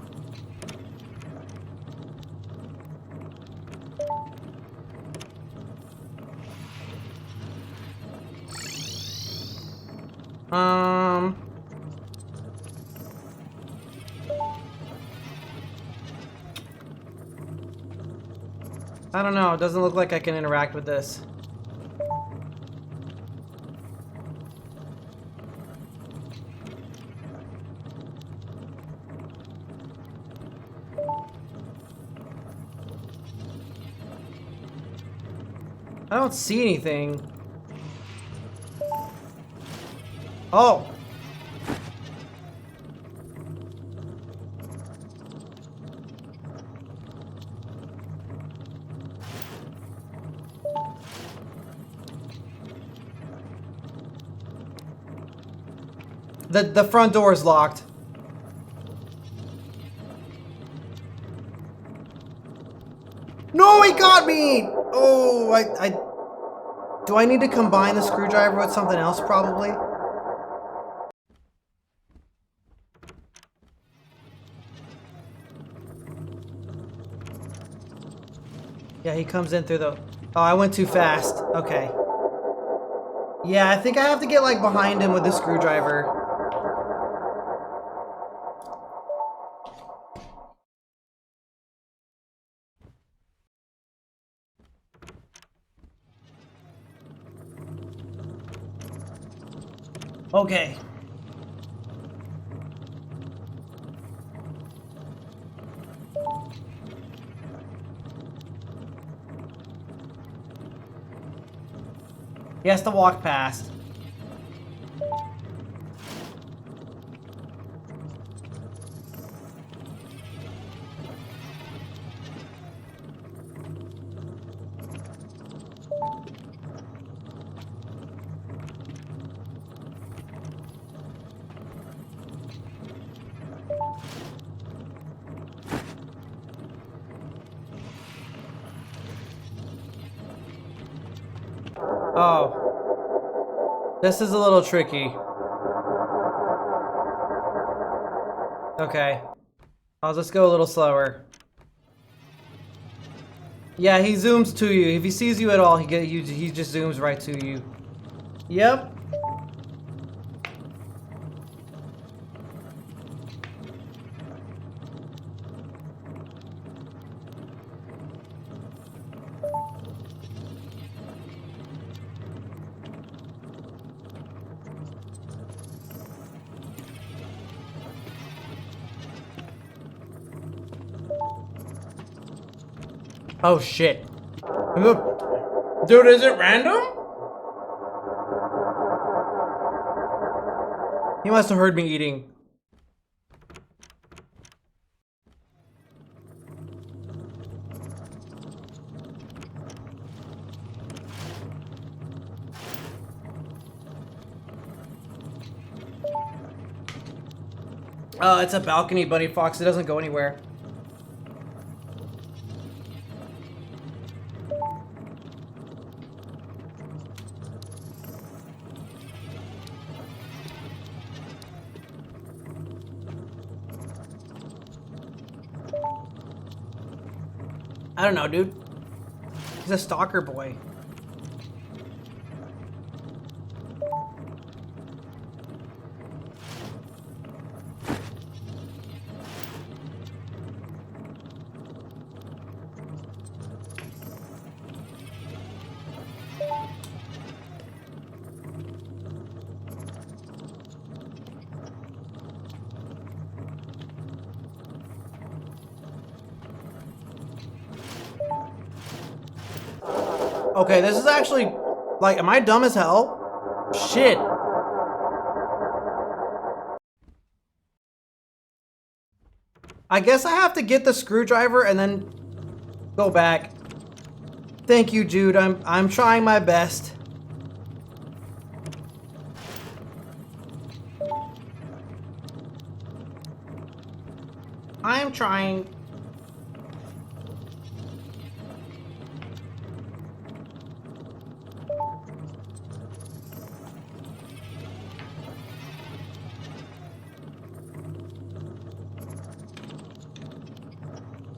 I don't know. It doesn't look like I can interact with this. I don't see anything. Oh. The front door is locked. No, he got me! Oh, do I need to combine the screwdriver with something else, probably? Yeah, he comes in through the... Oh, I went too fast. Okay. Yeah, I think I have to get, like, behind him with the screwdriver. Okay. He has to walk past. Oh. This is a little tricky. Okay. I'll just go a little slower. Yeah, he zooms to you. If he sees you at all, he just zooms right to you. Yep. Oh shit. Dude, is it random? He must have heard me eating. Oh, it's a balcony, Bunny Fox. It doesn't go anywhere. I don't know, dude. He's a stalker boy. Okay, this is actually, like, am I dumb as hell? Shit. I guess I have to get the screwdriver and then go back. Thank you, Jude. I'm trying my best. I am trying.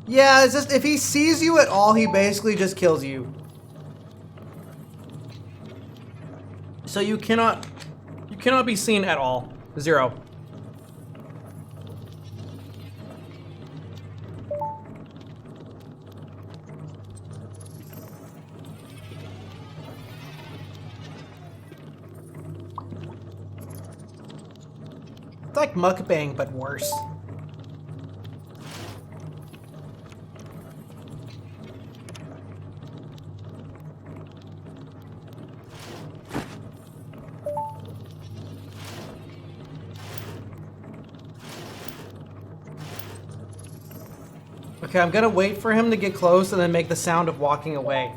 Yeah, it's just if he sees you at all, he basically just kills you. So you cannot be seen at all. 0. It's like mukbang, but worse. Okay, I'm gonna wait for him to get close and then make the sound of walking away.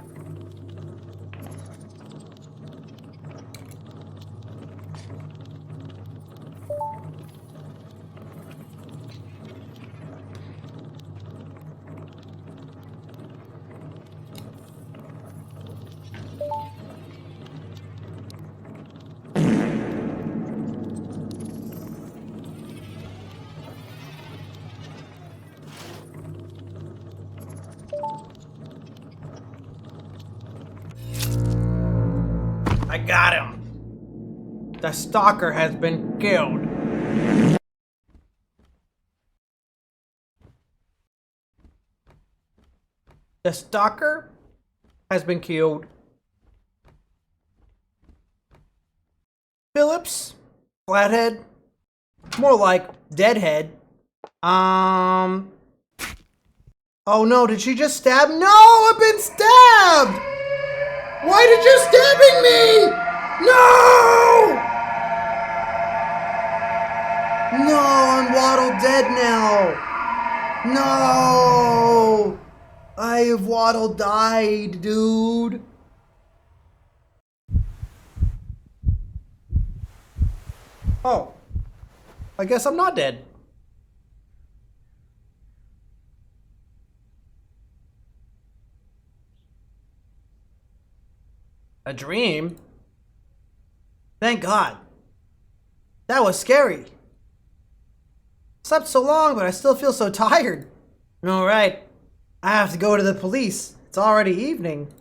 I got him. The stalker has been killed. The stalker has been killed. Phillips, flathead, more like deadhead. Oh no, did she just stab? No, I've been stabbed! Why did you stabbing me? No! No, I'm waddled dead now. No! I have waddle died, dude. Oh. I guess I'm not dead. A dream? Thank God. That was scary. Slept so long, but I still feel so tired. Alright. I have to go to the police. It's already evening.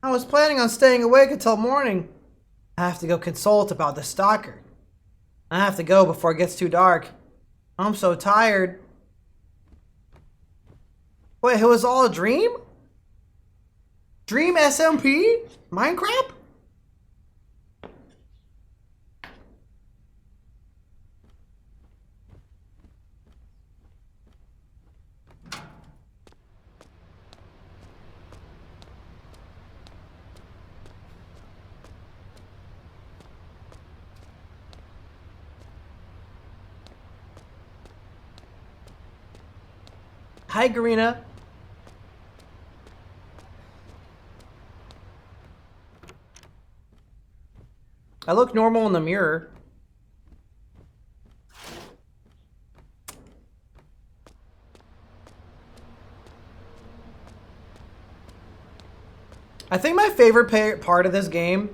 I was planning on staying awake until morning. I have to go consult about the stalker. I have to go before it gets too dark. I'm so tired. Wait, it was all a dream? Dream SMP? Minecraft? Hi, Garina. I look normal in the mirror. I think my favorite part of this game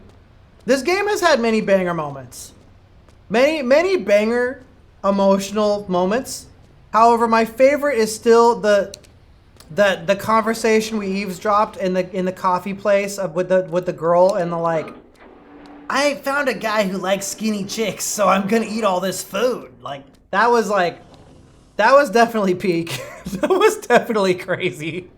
has had many banger moments. Many banger emotional moments. However, my favorite is still the conversation we eavesdropped in the coffee place with the girl and the like, I found a guy who likes skinny chicks, so I'm gonna eat all this food. That was definitely peak. That was definitely crazy.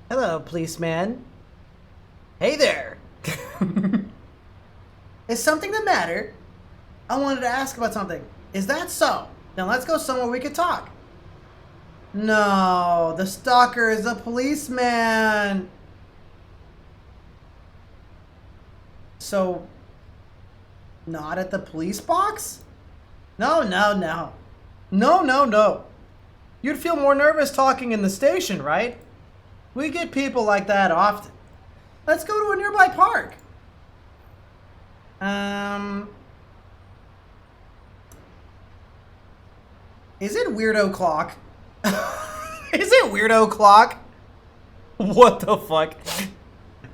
Hello, policeman. Hey there. Is something the matter? I wanted to ask about something. Is that so? Now let's go somewhere we could talk. No, the stalker is a policeman. So, not at the police box? No. No. You'd feel more nervous talking in the station, right? We get people like that often. Let's go to a nearby park. Is it Weirdo Clock? Is it Weirdo Clock? What the fuck?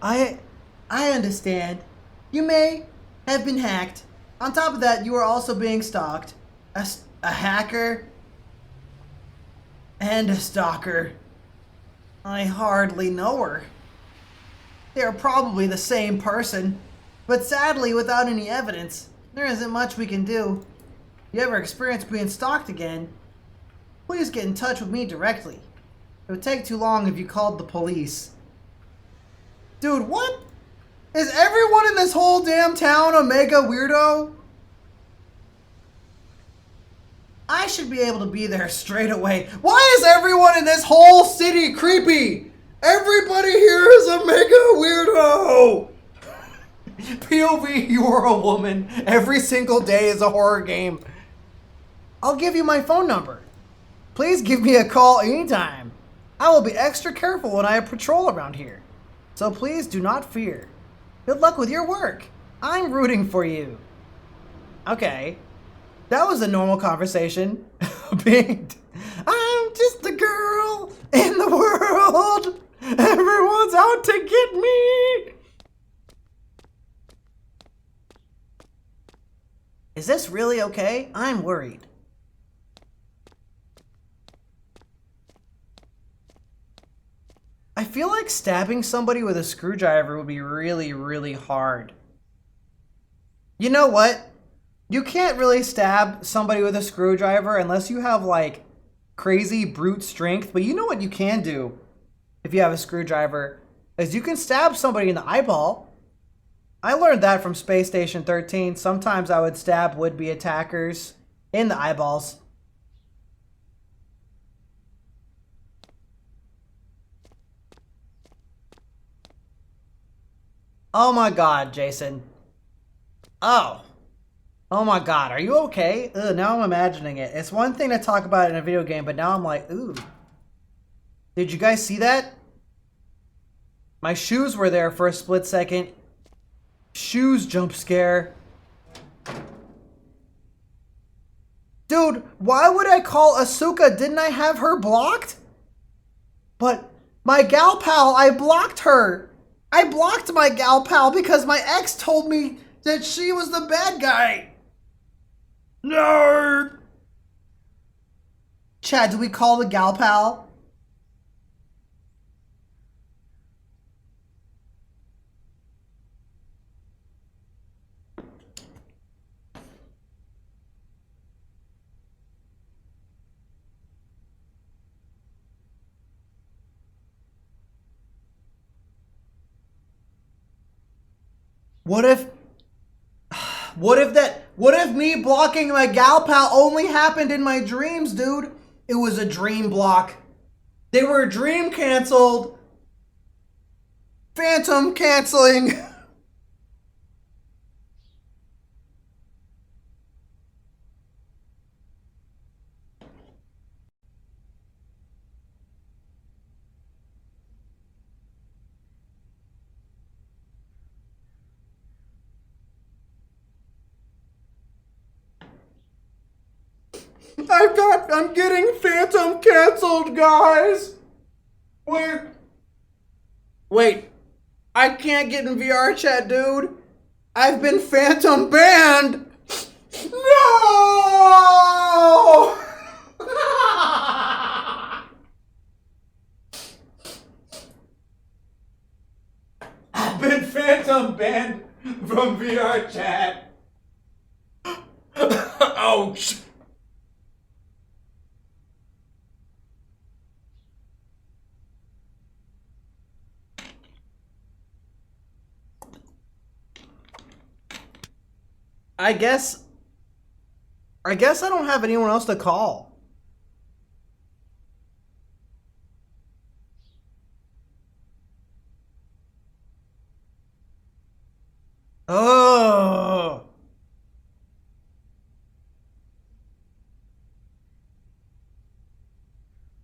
I understand. You may have been hacked. On top of that, you are also being stalked. A hacker and a stalker. I hardly know her. They are probably the same person, but sadly, without any evidence, there isn't much we can do. If you ever experience being stalked again, please get in touch with me directly. It would take too long if you called the police. Dude, what? Is everyone in this whole damn town a mega weirdo? I should be able to be there straight away. Why is everyone in this whole city creepy? Everybody here is a mega weirdo! POV, you are a woman. Every single day is a horror game. I'll give you my phone number. Please give me a call anytime. I will be extra careful when I patrol around here. So please do not fear. Good luck with your work. I'm rooting for you. Okay. That was a normal conversation. I'm just a girl in the world. Everyone's out to get me. Is this really okay? I'm worried. I feel like stabbing somebody with a screwdriver would be really, really hard. You know what? You can't really stab somebody with a screwdriver unless you have like crazy brute strength. But you know what you can do if you have a screwdriver is you can stab somebody in the eyeball. I learned that from Space Station 13. Sometimes I would stab would-be attackers in the eyeballs. Oh my god, Jason. Oh my god, are you okay? Ugh, now I'm imagining it. It's one thing to talk about it in a video game, but now I'm like, ooh. Did you guys see that? My shoes were there for a split second. Shoes jump scare. Dude, why would I call Asuka? Didn't I have her blocked? But my gal pal, I blocked her. I blocked my gal pal because my ex told me that she was the bad guy. Nerd. Chad, do we call the gal pal? What if me blocking my gal pal only happened in my dreams, dude? It was a dream block. They were dream canceled. Phantom canceling. I'm getting phantom canceled, guys. Wait. I can't get in VR chat, dude. I've been phantom banned. No! I've been phantom banned from VR chat. Ouch. I guess I don't have anyone else to call. Oh.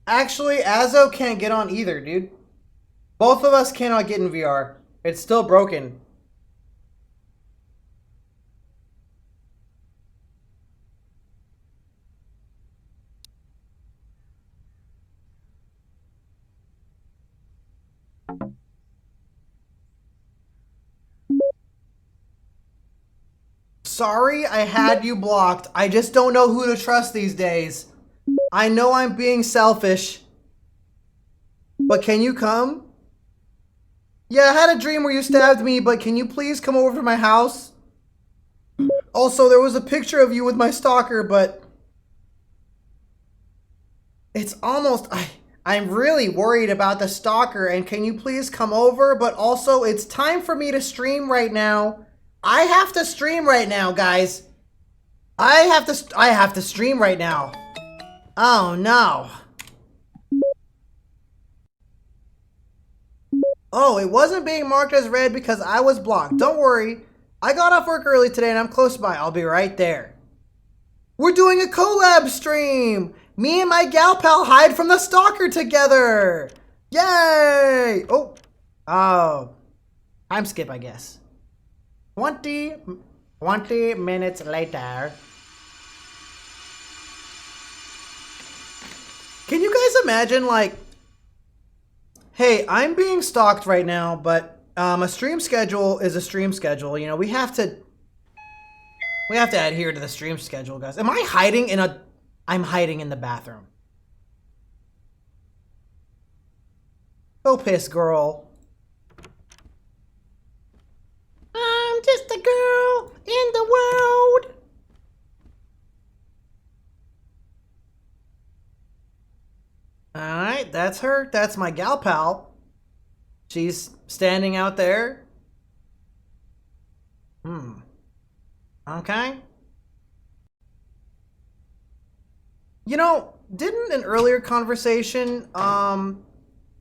Actually, Azo can't get on either, dude. Both of us cannot get in VR. It's still broken. Sorry I had you blocked. I just don't know who to trust these days. I know I'm being selfish. But can you come? Yeah, I had a dream where you stabbed me, but can you please come over to my house? Also, there was a picture of you with my stalker, but it's almost... I'm really worried about the stalker, and can you please come over? But also, it's time for me to stream right now. I have to stream right now, guys. I have to stream right now. Oh, no. Oh, it wasn't being marked as red because I was blocked. Don't worry. I got off work early today and I'm close by. I'll be right there. We're doing a collab stream. Me and my gal pal hide from the stalker together. Yay! Oh. Time skip, I guess. 20 minutes later. Can you guys imagine, like, hey, I'm being stalked right now, but a stream schedule is a stream schedule. You know, we have to adhere to the stream schedule, guys. Am I hiding in a... I'm hiding in the bathroom. Go piss, girl. I'm just a girl in the world. Alright, that's her. That's my gal pal. She's standing out there. Okay. You know, didn't an earlier conversation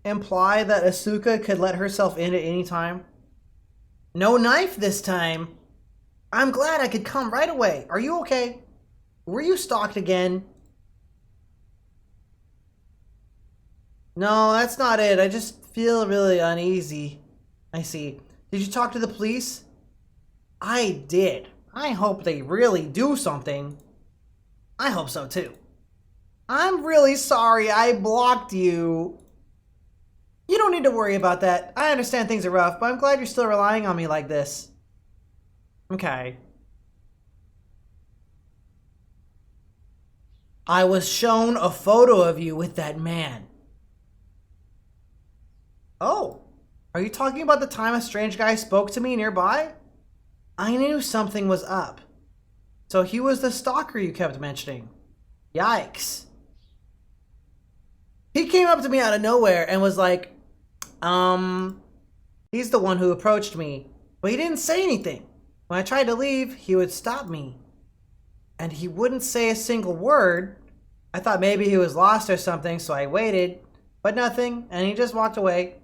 imply that Asuka could let herself in at any time? No knife this time. I'm glad I could come right away. Are you okay? Were you stalked again? No, that's not it. I just feel really uneasy. I see. Did you talk to the police? I did. I hope they really do something. I hope so too. I'm really sorry I blocked you. You don't need to worry about that. I understand things are rough, but I'm glad you're still relying on me like this. Okay. I was shown a photo of you with that man. Oh, are you talking about the time a strange guy spoke to me nearby? I knew something was up. So he was the stalker you kept mentioning. Yikes. He came up to me out of nowhere and was like, he's the one who approached me, but he didn't say anything. When I tried to leave, he would stop me. And he wouldn't say a single word. I thought maybe he was lost or something, so I waited, but nothing, and he just walked away.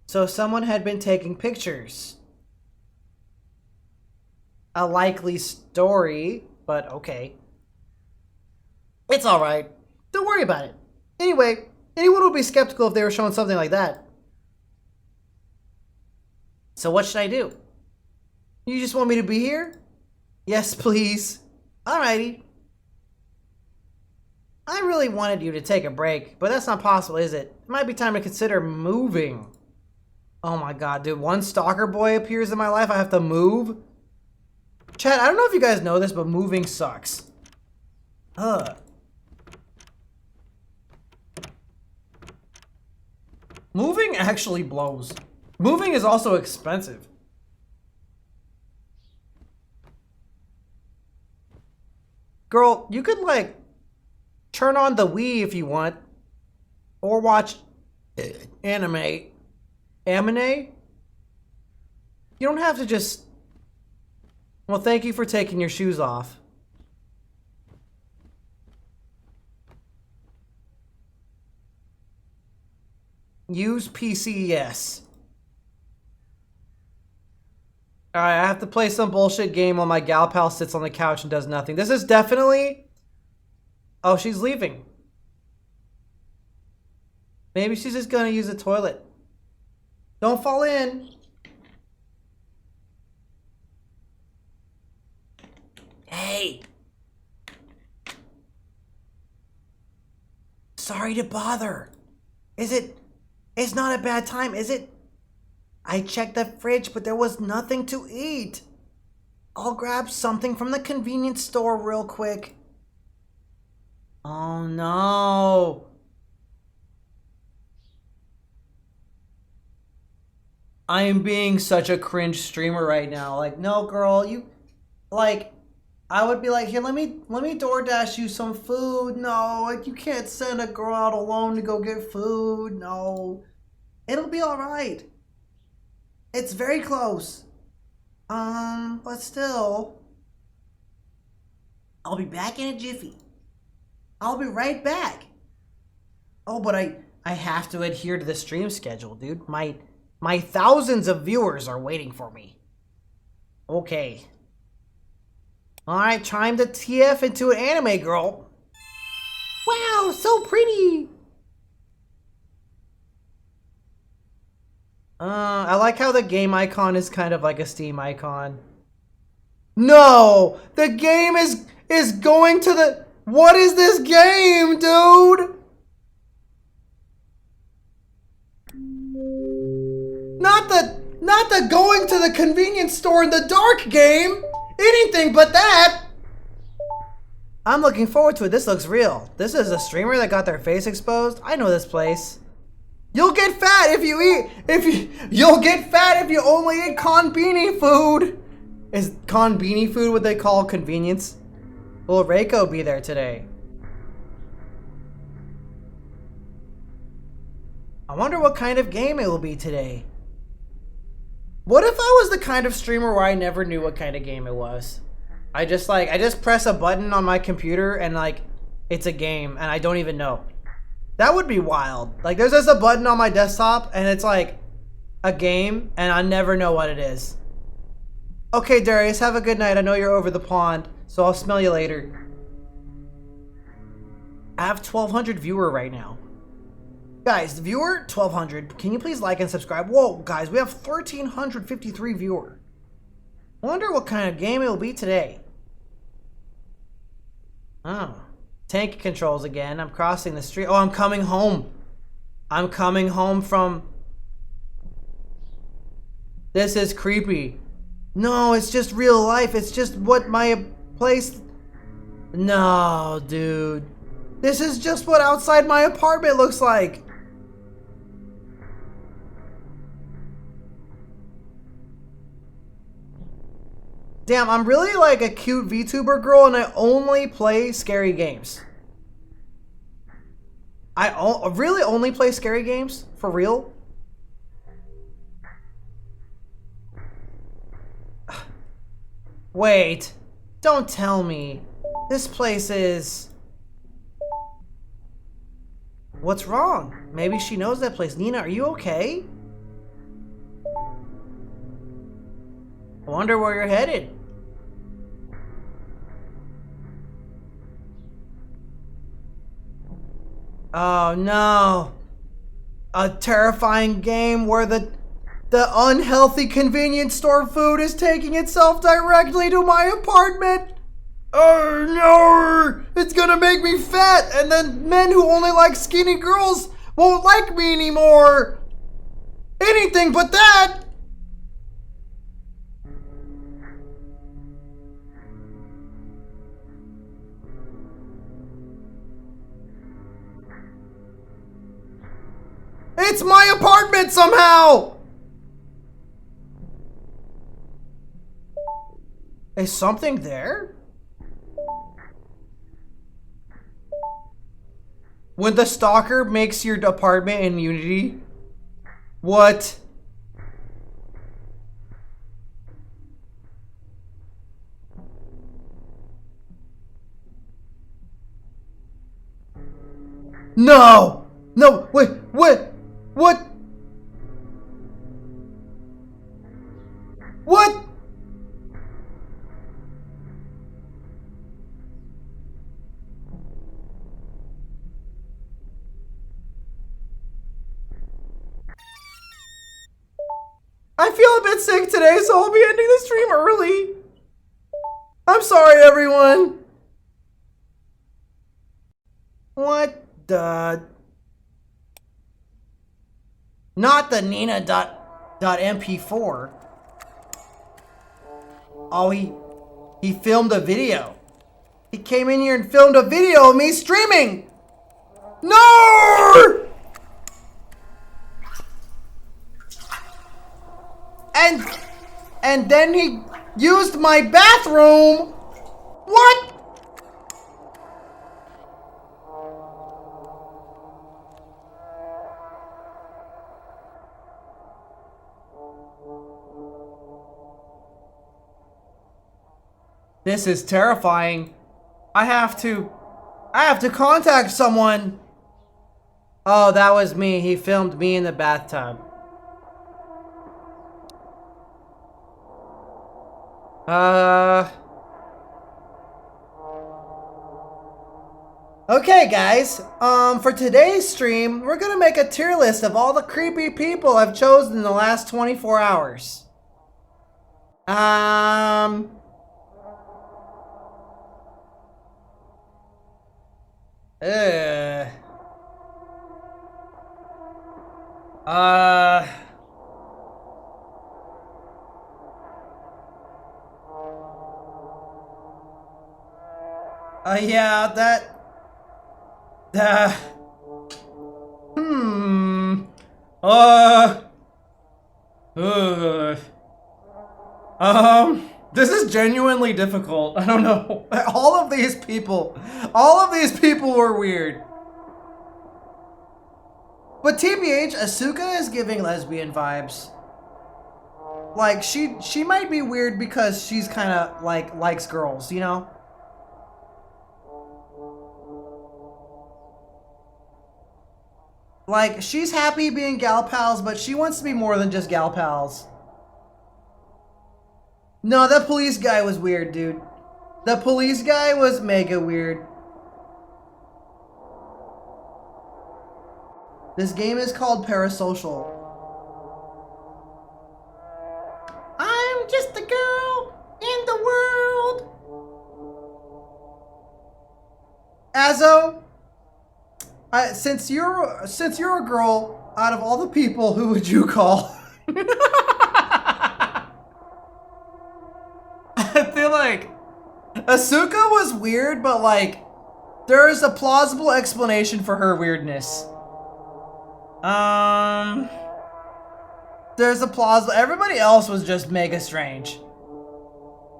So someone had been taking pictures. A likely story, but okay. It's alright. Don't worry about it. Anyway, anyone would be skeptical if they were showing something like that. So what should I do? You just want me to be here? Yes, please. Alrighty. I really wanted you to take a break, but that's not possible, is it? It might be time to consider moving. Oh my god, dude. One stalker boy appears in my life. I have to move. Chat, I don't know if you guys know this, but moving sucks. Ugh. Moving actually blows. Moving is also expensive. Girl, you could like turn on the Wii if you want. Or watch anime. Anime? You don't have to just Well, thank you for taking your shoes off. Use PC, yes. Alright, I have to play some bullshit game while my gal pal sits on the couch and does nothing. This is definitely... Oh, she's leaving. Maybe she's just gonna use the toilet. Don't fall in. Hey. Sorry to bother. It's not a bad time, is it? I checked the fridge, but there was nothing to eat. I'll grab something from the convenience store real quick. Oh no. I am being such a cringe streamer right now. Like, no girl, you like I would be like, here, let me DoorDash you some food. No, like you can't send a girl out alone to go get food. No. It'll be alright. It's very close. But still. I'll be back in a jiffy. I'll be right back. Oh, but I have to adhere to the stream schedule, dude. My thousands of viewers are waiting for me. Okay. Alright, time to TF into an anime girl. Wow, so pretty. I like how the game icon is kind of like a Steam icon. No! The game is going to the... What is this game, dude? Not the going to the convenience store in the dark game. Anything but that. I'm looking forward to it. This looks real. This is a streamer that got their face exposed. I know this place. You'll get fat if you eat. You'll get fat if you only eat Konbini food. Is Konbini food what they call convenience? Will Reiko be there today? I wonder what kind of game it will be today. What if I was the kind of streamer where I never knew what kind of game it was? I just press a button on my computer and like it's a game and I don't even know. That would be wild. Like there's just a button on my desktop and it's like a game and I never know what it is. Okay, Darius, have a good night. I know you're over the pond, so I'll smell you later. I have 1,200 viewer right now. Guys, the viewer, 1,200. Can you please like and subscribe? Whoa, guys, we have 1,353 viewer. Wonder what kind of game it will be today. Oh, tank controls again. I'm crossing the street. Oh, I'm coming home. I'm coming home from... This is creepy. No, it's just real life. It's just what my place... No, dude. This is just what outside my apartment looks like. Damn, I'm really like a cute VTuber girl and I only play scary games. I really only play scary games? For real? Wait, don't tell me. This place is... What's wrong? Maybe she knows that place. Nina, are you okay? I wonder where you're headed. Oh no. A terrifying game where the unhealthy convenience store food is taking itself directly to my apartment. Oh no! It's gonna make me fat, and then men who only like skinny girls won't like me anymore. Anything but that! It's my apartment somehow! Is something there? When the stalker makes your apartment in Unity? What? No! No, wait, what? What? What? I feel a bit sick today, so I'll be ending the stream early. I'm sorry, everyone. What the? Not the Nina dot MP4. Oh, he filmed a video. He came in here and filmed a video of me streaming. No! And then he used my bathroom. What? This is terrifying. I have to contact someone. Oh, that was me. He filmed me in the bathtub. Okay, guys. For today's stream, we're gonna make a tier list of all the creepy people I've chosen in the last 24 hours. Yeah, this is genuinely difficult. I don't know. All of these people were weird. But TBH, Asuka is giving lesbian vibes. Like, she might be weird because she's kind of, like, likes girls, you know? Like, she's happy being gal pals, but she wants to be more than just gal pals. No, that police guy was weird, dude. The police guy was mega weird. This game is called Parasocial. I'm just a girl in the world. Azzo, since you're a girl, out of all the people, who would you call? I feel like Asuka was weird, but like there is a plausible explanation for her weirdness. There's a plausible. Everybody else was just mega strange.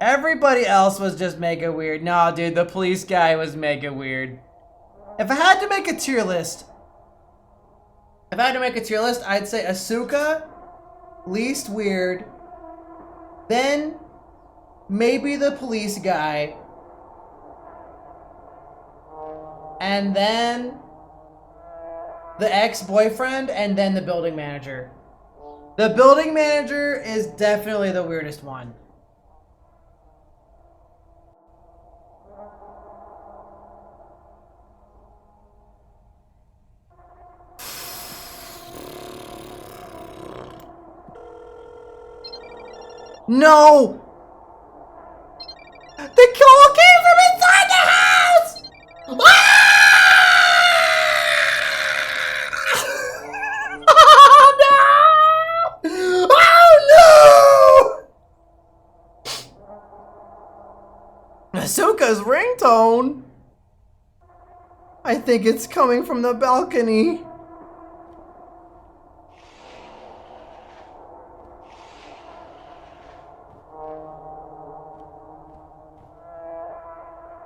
Everybody else was just mega weird. Nah, dude, the police guy was mega weird. If I had to make a tier list, I'd say Asuka, least weird, then maybe the police guy, and then the ex-boyfriend, and then the building manager. The building manager is definitely the weirdest one. No! The call came from inside the house! Ah! Oh no! Oh no! Asuka's ringtone. I think it's coming from the balcony.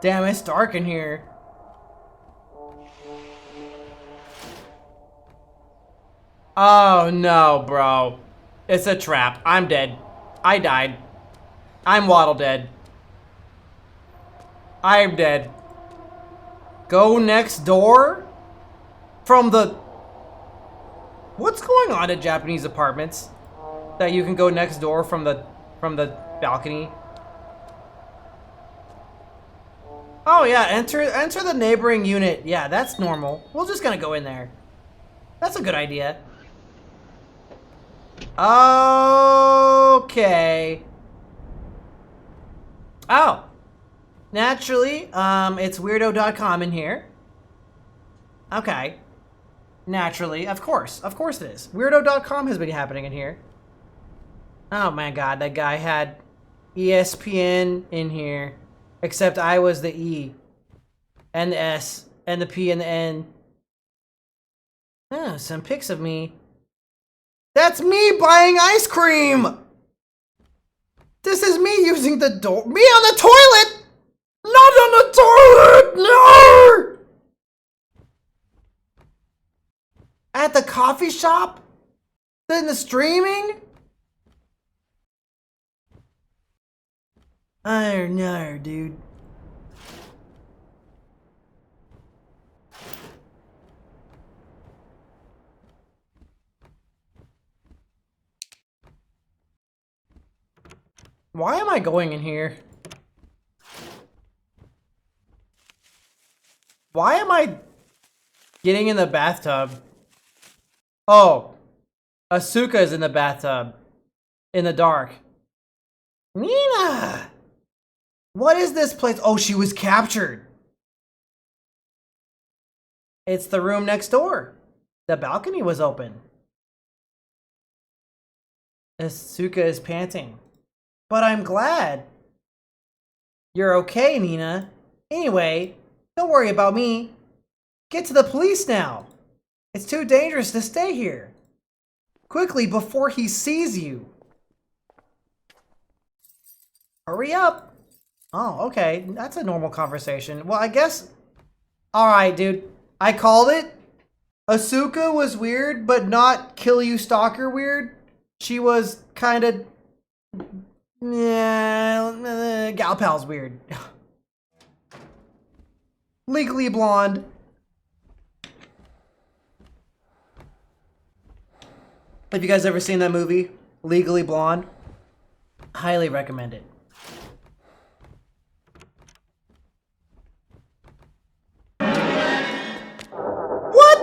Damn, it's dark in here. Oh no, bro. It's a trap. I'm dead. I died. I'm waddle dead. I'm dead. Go next door? from the... What's going on at Japanese apartments? That you can go next door from the balcony? Oh yeah, enter the neighboring unit. Yeah, that's normal. We're just gonna go in there. That's a good idea. Okay. Oh. Naturally, it's weirdo.com in here. Okay. Naturally, of course it is. Weirdo.com has been happening in here. Oh my god, that guy had ESPN in here. Except I was the E. And the S. And the P and the N. Oh, some pics of me. That's me buying ice cream! This is me using the door. Me on the toilet! Not on the toilet! No! At the coffee shop? In the streaming? I don't know, dude. Why am I going in here? Why am I getting in the bathtub? Oh, Asuka is in the bathtub. In the dark. Nina! What is this place? Oh, she was captured. It's the room next door. The balcony was open. Asuka is panting. But I'm glad. You're okay, Nina. Anyway, don't worry about me. Get to the police now. It's too dangerous to stay here. Quickly, before he sees you. Hurry up. Oh, okay. That's a normal conversation. Well, I guess... Alright, dude. I called it. Asuka was weird, but not kill you stalker weird. She was kind of... Yeah, gal pal's weird. Legally Blonde. Have you guys ever seen that movie? Legally Blonde? Highly recommend it. What?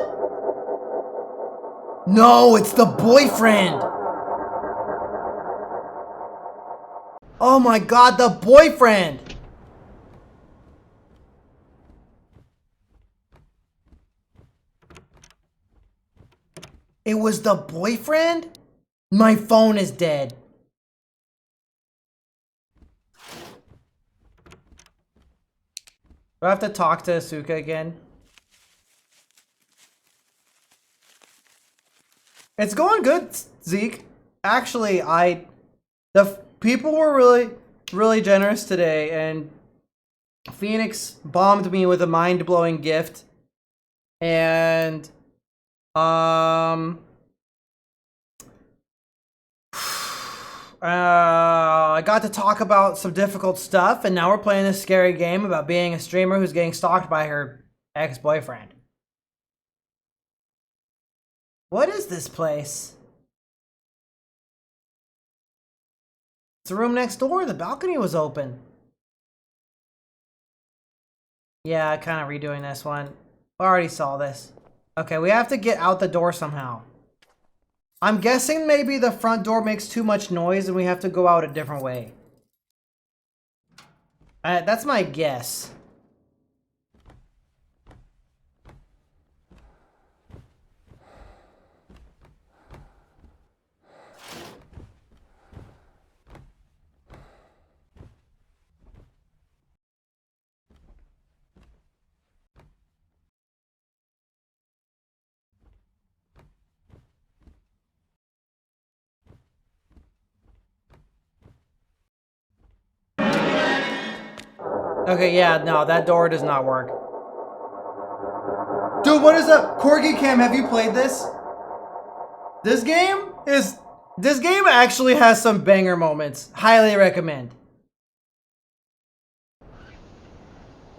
No, it's the boyfriend. Oh my god, the boyfriend! It was the boyfriend? My phone is dead. Do I have to talk to Asuka again? It's going good, Zeke. Actually, the people were really generous today, and Phoenix bombed me with a mind-blowing gift, and I got to talk about some difficult stuff, and now we're playing this scary game about being a streamer who's getting stalked by her ex-boyfriend. What is this place? It's the room next door. The balcony was open. Yeah, kind of redoing this one. I already saw this. Okay, we have to get out the door somehow. I'm guessing maybe the front door makes too much noise and we have to go out a different way. That's my guess. Okay, yeah, no, that door does not work. Dude, what is up? Corgi Cam, have you played this? This game actually has some banger moments. Highly recommend.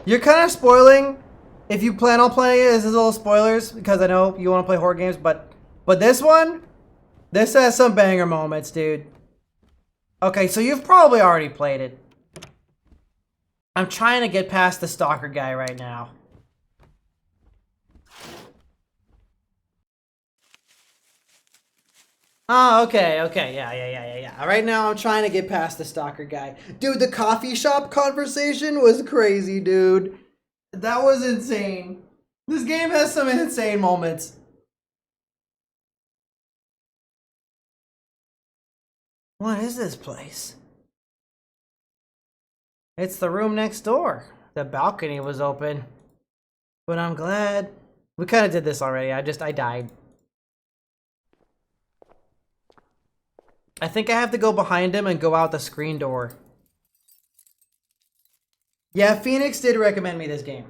You're kind of spoiling If you plan on playing it, this is a little spoilers because I know you want to play horror games, but this one, this has some banger moments, dude. Okay, so you've probably already played it. I'm trying to get past the stalker guy right now. Oh, okay, yeah. Right now I'm trying to get past the stalker guy. Dude, the coffee shop conversation was crazy, dude. That was insane. This game has some insane moments. What is this place? It's the room next door. The balcony was open. But I'm glad. We kind of did this already. I died. I think I have to go behind him and go out the screen door. Yeah, Phoenix did recommend me this game.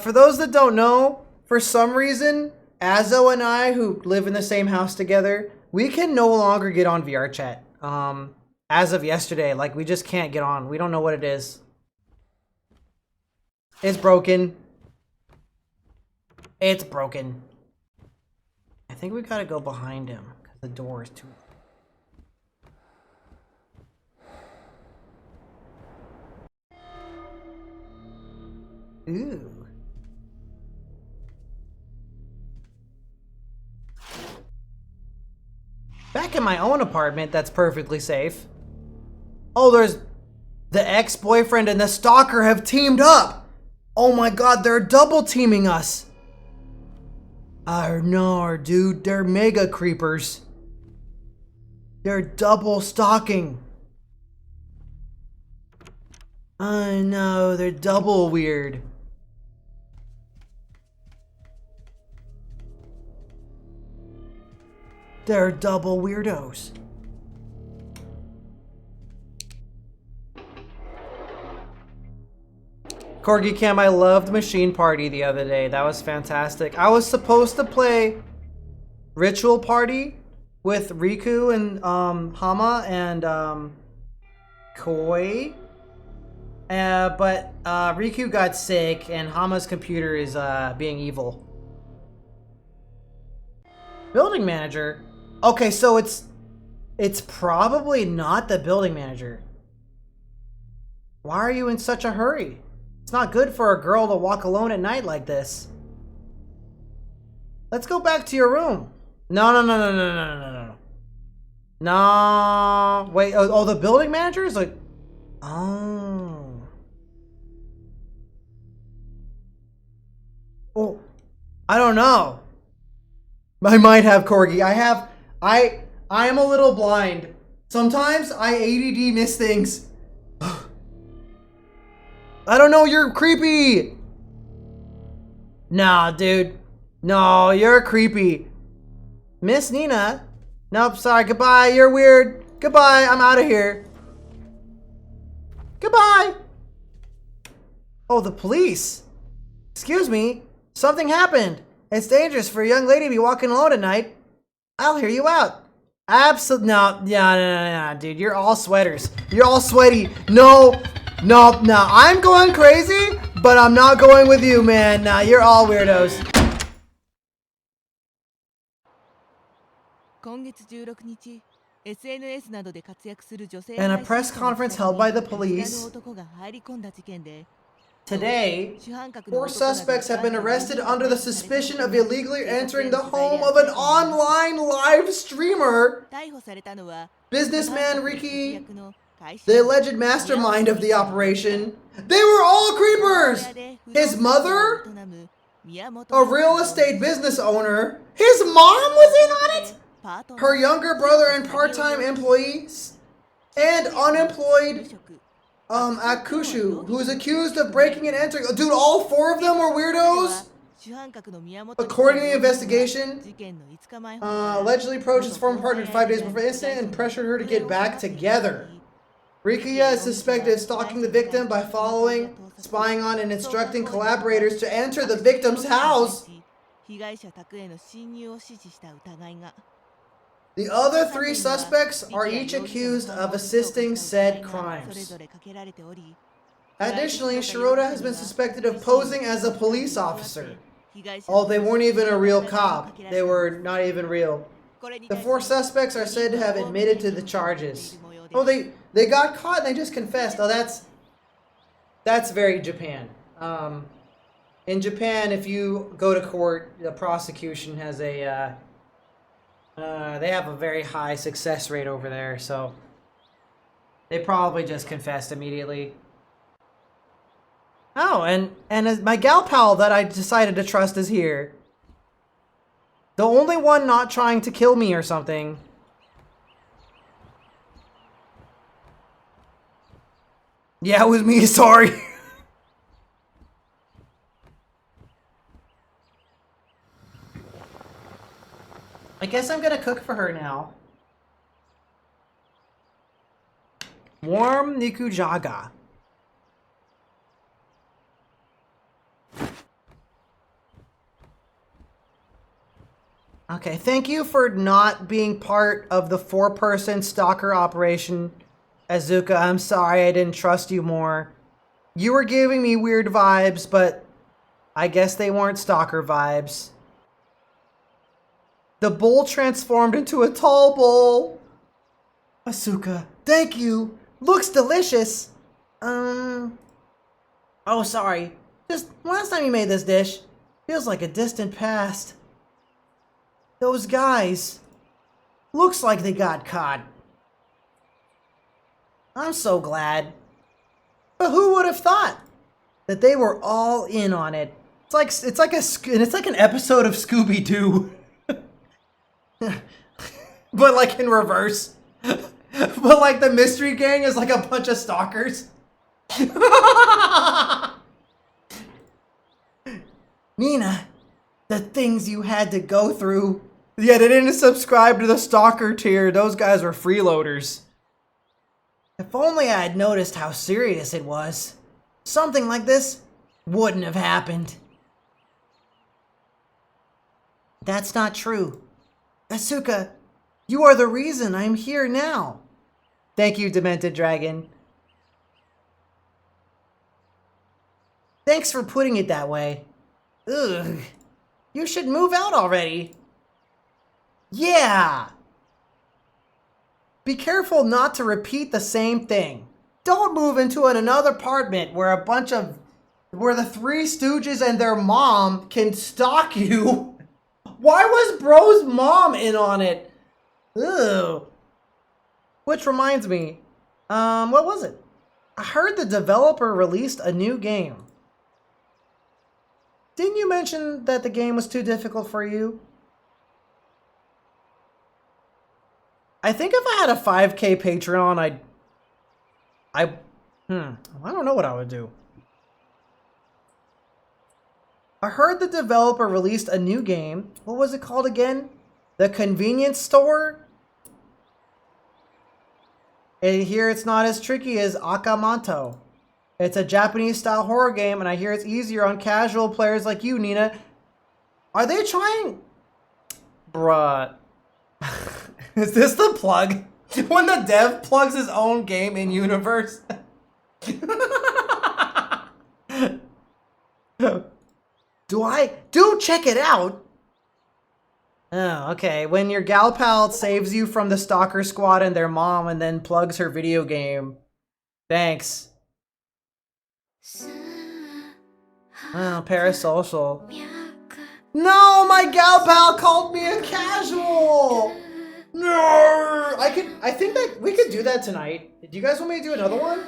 For those that don't know, for some reason, Azo and I, who live in the same house together, we can no longer get on VR chat. As of yesterday, like, we just can't get on. We don't know what it is. It's broken. It's broken. I think we gotta go behind him, because the door is too... Ooh. Back in my own apartment, that's perfectly safe. Oh, there's... The ex-boyfriend and the stalker have teamed up! Oh my god, they're double teaming us! No, dude, they're mega creepers. They're double stalking. I know, they're double weird. They're double weirdos. Corgi Cam, I loved Machine Party the other day. That was fantastic. I was supposed to play Ritual Party with Riku and Hama and Koi. But Riku got sick and Hama's computer is being evil. Building manager? Okay, so it's probably not the building manager. Why are you in such a hurry? It's not good for a girl to walk alone at night like this. Let's go back to your room. No. No. Wait, oh, the building manager is like... Oh. Oh. I don't know. I might have, Corgi. I am a little blind. Sometimes I ADD miss things. I don't know, you're creepy. Nah, dude. No, you're creepy. Miss Nina. Nope, sorry, goodbye, you're weird. Goodbye, I'm out of here. Goodbye. Oh, the police. Excuse me, something happened. It's dangerous for a young lady to be walking alone at night. I'll hear you out. Absolutely, no, dude, you're all sweaters. You're all sweaty. No, I'm going crazy, but I'm not going with you, man. Nah, you're all weirdos. In a press conference held by the police, today, 4 suspects have been arrested under the suspicion of illegally entering the home of an online live streamer, businessman Ricky, the alleged mastermind of the operation. They were all creepers! His mother, a real estate business owner, his mom was in on it? Her younger brother and part-time employees, and unemployed Akushu, who is accused of breaking and entering. Dude, all 4 of them were weirdos? According to the investigation, allegedly approached his former partner 5 days before the incident and pressured her to get back together. Rikiya is suspected of stalking the victim by following spying on and instructing collaborators to enter the victim's house. The other 3 suspects are each accused of assisting said crimes. Additionally, Shirota has been suspected of posing as a police officer. Oh, they weren't even a real cop. They were not even real. The 4 suspects are said to have admitted to the charges. Oh, they got caught and they just confessed. Oh, that's very Japan. In Japan, if you go to court, the prosecution has a they have a very high success rate over there, so they probably just confessed immediately. Oh, and my gal pal that I decided to trust is here. The only one not trying to kill me or something. Yeah, it was me, sorry. I guess I'm gonna cook for her now. Warm nikujaga. Okay, thank you for not being part of the 4-person stalker operation, Azuka. I'm sorry I didn't trust you more. You were giving me weird vibes, but I guess they weren't stalker vibes. The bowl transformed into a tall bowl. Asuka, thank you. Looks delicious. Oh, sorry. Just last time you made this dish. Feels like a distant past. Those guys. Looks like they got caught. I'm so glad. But who would have thought that they were all in on it? It's like an episode of Scooby-Doo. But like in reverse. But like the mystery gang is like a bunch of stalkers. Nina, the things you had to go through. Yeah, they didn't subscribe to the stalker tier. Those guys were freeloaders. If only I had noticed how serious it was. Something like this wouldn't have happened. That's not true. Asuka, you are the reason I'm here now. Thank you, Demented Dragon. Thanks for putting it that way. Ugh. You should move out already. Yeah. Be careful not to repeat the same thing. Don't move into another apartment where the 3 Stooges and their mom can stalk you. Why was Bro's mom in on it? Ugh. Which reminds me, what was it? I heard the developer released a new game. Didn't you mention that the game was too difficult for you? I think if I had a 5K Patreon, I don't know what I would do. I heard the developer released a new game. What was it called again? The Convenience Store? And here it's not as tricky as Akamanto. It's a Japanese-style horror game, and I hear it's easier on casual players like you, Nina. Are they trying... Bruh. Is this the plug? When the dev plugs his own game in universe? Do check it out. Oh, okay. When your gal pal saves you from the stalker squad and their mom and then plugs her video game. Thanks. Oh, Parasocial. No, my gal pal called me a casual. No, I think that we could do that tonight. Do you guys want me to do another one?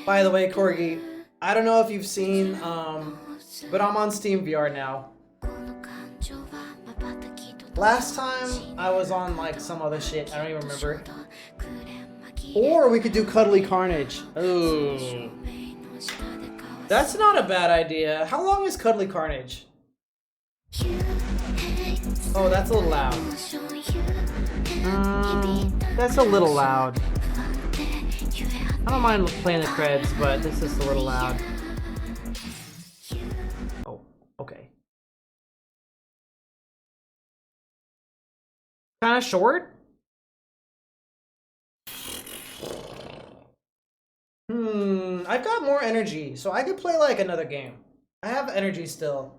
By the way, Corgi, I don't know if you've seen, but I'm on Steam VR now. Last time I was on like some other shit, I don't even remember. Or we could do Cuddly Carnage. Ooh. That's not a bad idea. How long is Cuddly Carnage? Oh, that's a little loud. That's a little loud. I don't mind playing the creds, but this is a little loud. Oh, okay. Kind of short? I've got more energy, so I could play like another game. I have energy still.